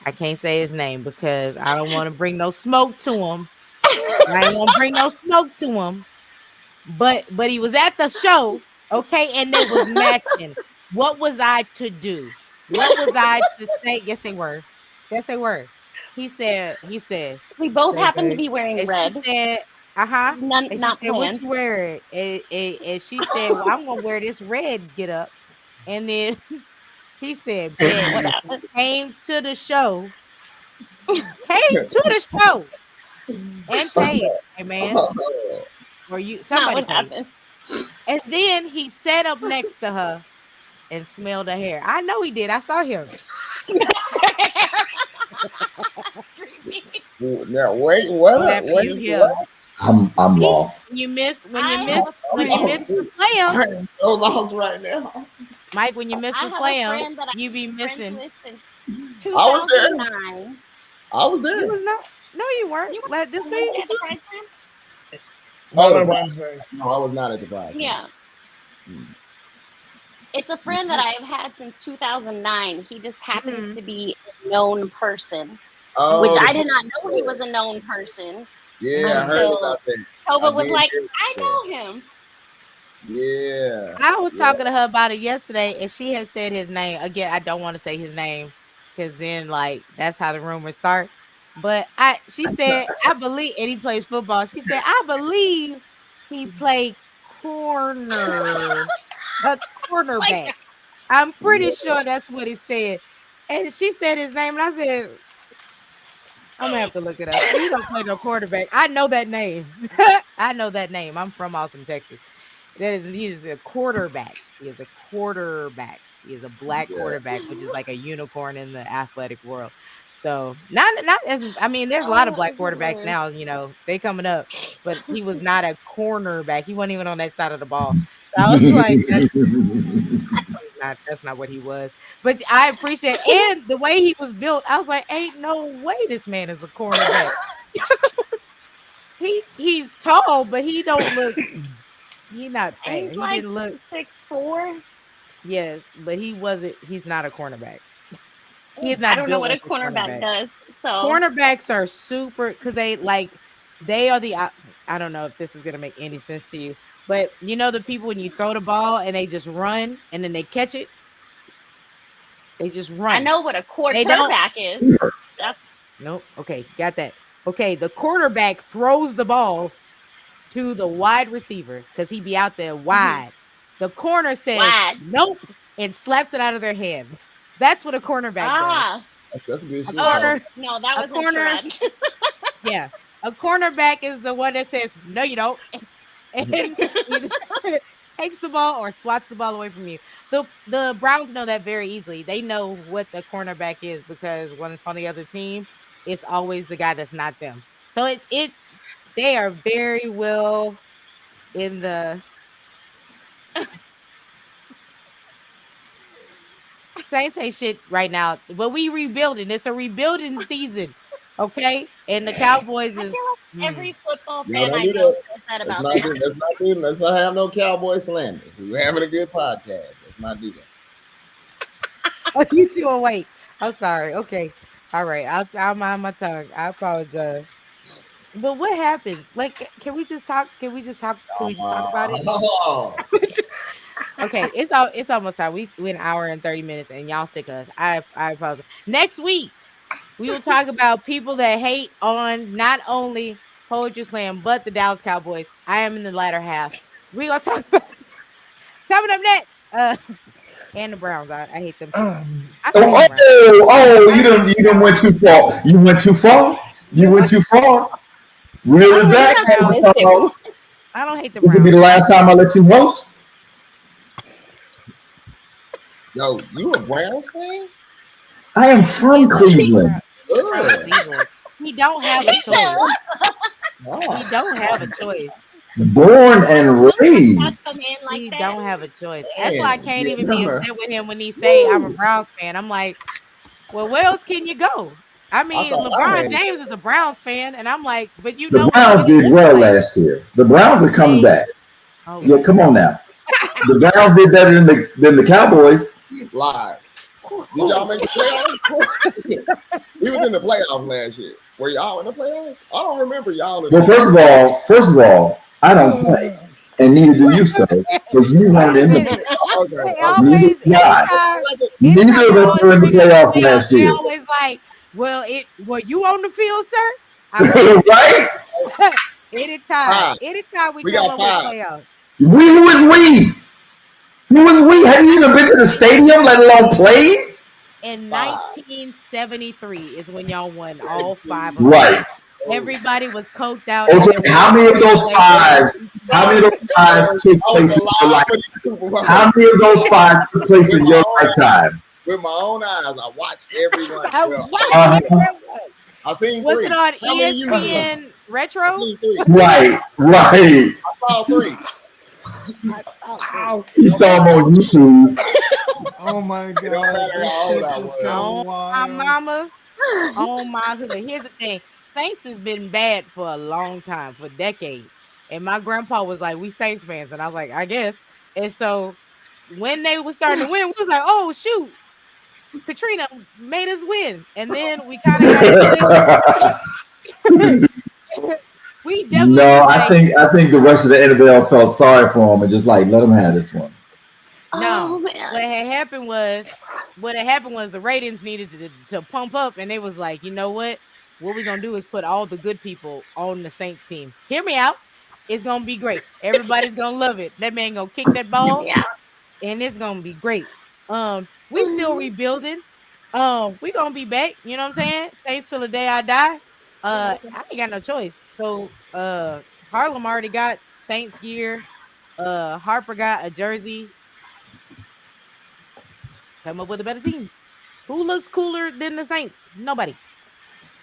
I can't say his name because I don't want to bring no smoke to him. I ain't gonna bring no smoke to him. But he was at the show, okay, and they was matching. What was I to do? What was I to say? Yes, they were. Yes, they were. He said. We both Same happen to thing. be wearing And red. she said, and she Not said, what planned. you wearing? And she said, well, I'm gonna wear this red get up. And then he said, bet. What happened? Came to the show. And paid. Hey man. Or somebody what paid. happened. And then he sat up next to her and smelled her hair. I know he did. I saw him. Now wait, what? I'm lost. When you miss the slam. I'm so lost right now. Mike, when you miss the slam, you be missing. I was there. I was there. You was not. No, you weren't. Let this be. On Wednesday. No, I was not at the prize. Yeah. It's a friend that I've had since 2009. He just happens to be a known person, which I did not know he was a known person. Yeah, I heard about that. Tova was like, I know him. Yeah. I was talking to her about it yesterday, and she had said his name. Again, I don't want to say his name because then, that's how the rumors start. But she said, I believe, and he plays football. She said, I believe he played cornerback. I'm pretty sure that's what he said. And she said his name, and I said, I'm gonna have to look it up. He don't play no quarterback. I know that name. I'm from Austin, Texas. He's a quarterback. He is a quarterback. He is a black quarterback, which is like a unicorn in the athletic world. So not as there's a lot of black quarterbacks now, they coming up, but he was not a cornerback. He wasn't even on that side of the ball. So I was like, that's not what he was. But I appreciate and the way he was built, I was like, ain't no way this man is a cornerback. He's tall, but he don't look he's not fat. He's like didn't look 6'4". Yes, but he's not a cornerback. He's not. I don't know what a cornerback does. So cornerbacks are super because they are the. I don't know if this is gonna make any sense to you, but the people when you throw the ball and they just run and then they catch it, they just run. I know what a quarterback is. Nope. Okay, got that. Okay, the quarterback throws the ball to the wide receiver because he be out there wide. The corner says nope and slaps it out of their hand. That's what a cornerback does. That's a good shit. No, that was correct. Yeah. A cornerback is the one that says, no, you don't. And takes the ball or swats the ball away from you. The Browns know that very easily. They know what the cornerback is because when it's on the other team, it's always the guy that's not them. So they are very well in the Saints ain't shit right now, but we rebuilding. It's a rebuilding season, okay? And the Cowboys is every football fan I know says that about them. Let's not have no Cowboy slander. We're having a good podcast. Let's not do that. Oh, you two awake. I'm sorry. Okay, all right. I'll mind my tongue. I apologize. But what happens? Can we just talk? Can we just talk about it? Okay, it's almost time. We an hour and 30 minutes, and y'all sick of us. I apologize. Next week, we will talk about people that hate on not only Poetry Slam but the Dallas Cowboys. I am in the latter half. We're gonna talk about coming up next. And the Browns. I hate them. You done went too far. You went too far. You went too far. Really back. I don't hate the Browns. This will be the last time I let you host. Yo, you a Browns fan? I am from Cleveland. He don't have a choice. He don't have a choice. Born and raised. He don't have a choice. That's why I can't even be upset with him when he say I'm a Browns fan. I'm like, well, where else can you go? I mean, LeBron James is a Browns fan, and I'm like, but the Browns did well last year. The Browns are coming back. Oh, yeah, come on now. The Browns did better than the Cowboys. Live. Did y'all make the playoffs? He was in the playoffs last year. Were y'all in the playoffs? I don't remember y'all. Well, first of all, I don't play, and neither do you, sir. So you weren't in the playoffs. Neither did I. Neither of us were in the playoffs last They year. always like, well, were you on the field, sir? Right? Anytime we come up with playoffs. Who is we? Who is we? Have you even been to the stadium, let alone played? In 1973 is when y'all won all 5 of them. Right. Everybody was coked out. Okay, how many of those fives? How many of those fives took place in your lifetime? How many of those 5 took place in your lifetime? With my own eyes, I watched everyone. I've seen 3. Was it on ESPN Retro? Right. I saw 3. He saw them on YouTube. Oh my God. My mama, on my hood. Here's the thing. Saints has been bad for a long time, for decades. And my grandpa was like, we Saints fans. And I was like, I guess. And so when they were starting to win, we was like, oh, shoot. Katrina made us win. And then we kind of got we definitely I think the rest of the NFL felt sorry for him and just like let him have this one. No, what had happened was the ratings needed to pump up, and they was like, you know what we're gonna do is put all the good people on the Saints team. Hear me out. It's gonna be great. Everybody's gonna love it. That man gonna kick that ball, and it's gonna be great. We still rebuilding. We gonna be back. You know what I'm saying? Saints till the day I die. I ain't got no choice. So Harlem already got Saints gear. Harper got a jersey. Come up with a better team. Who looks cooler than the Saints? Nobody.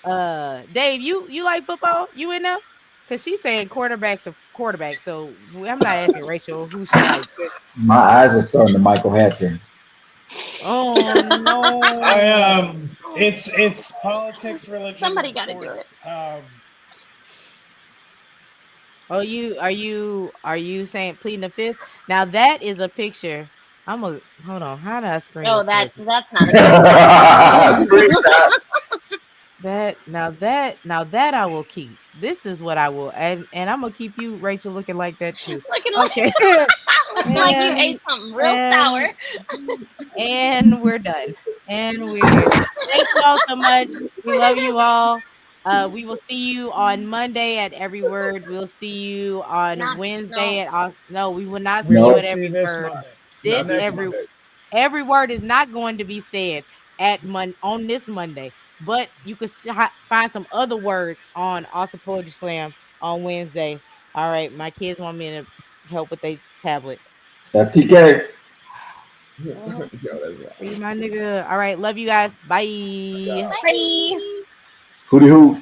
Dave, you like football? You in there? Because she's saying quarterbacks are quarterbacks. So I'm not asking Rachel who she likes. My eyes are starting to Michael Hatcher. Oh no! It's politics, religion. Somebody got to do it. Are you saying pleading the fifth? Now that is a picture. Hold on. How do I screen? No, that's not a that I will keep. This is what I will, and I'm gonna keep you, Rachel, looking like that too. Okay. Like you ate something real sour. And we're done. Thank you all so much. We love you all. We will see you on Monday at Every Word. We'll see you on Wednesday at we will not see you at Every Word. Every word is not going to be said on this Monday, but you could find some other words on Awesome Poetry Slam on Wednesday. All right, my kids want me to help with their tablet. FTK. Free my nigga. All right, love you guys. Bye. Bye. Hootie hoo.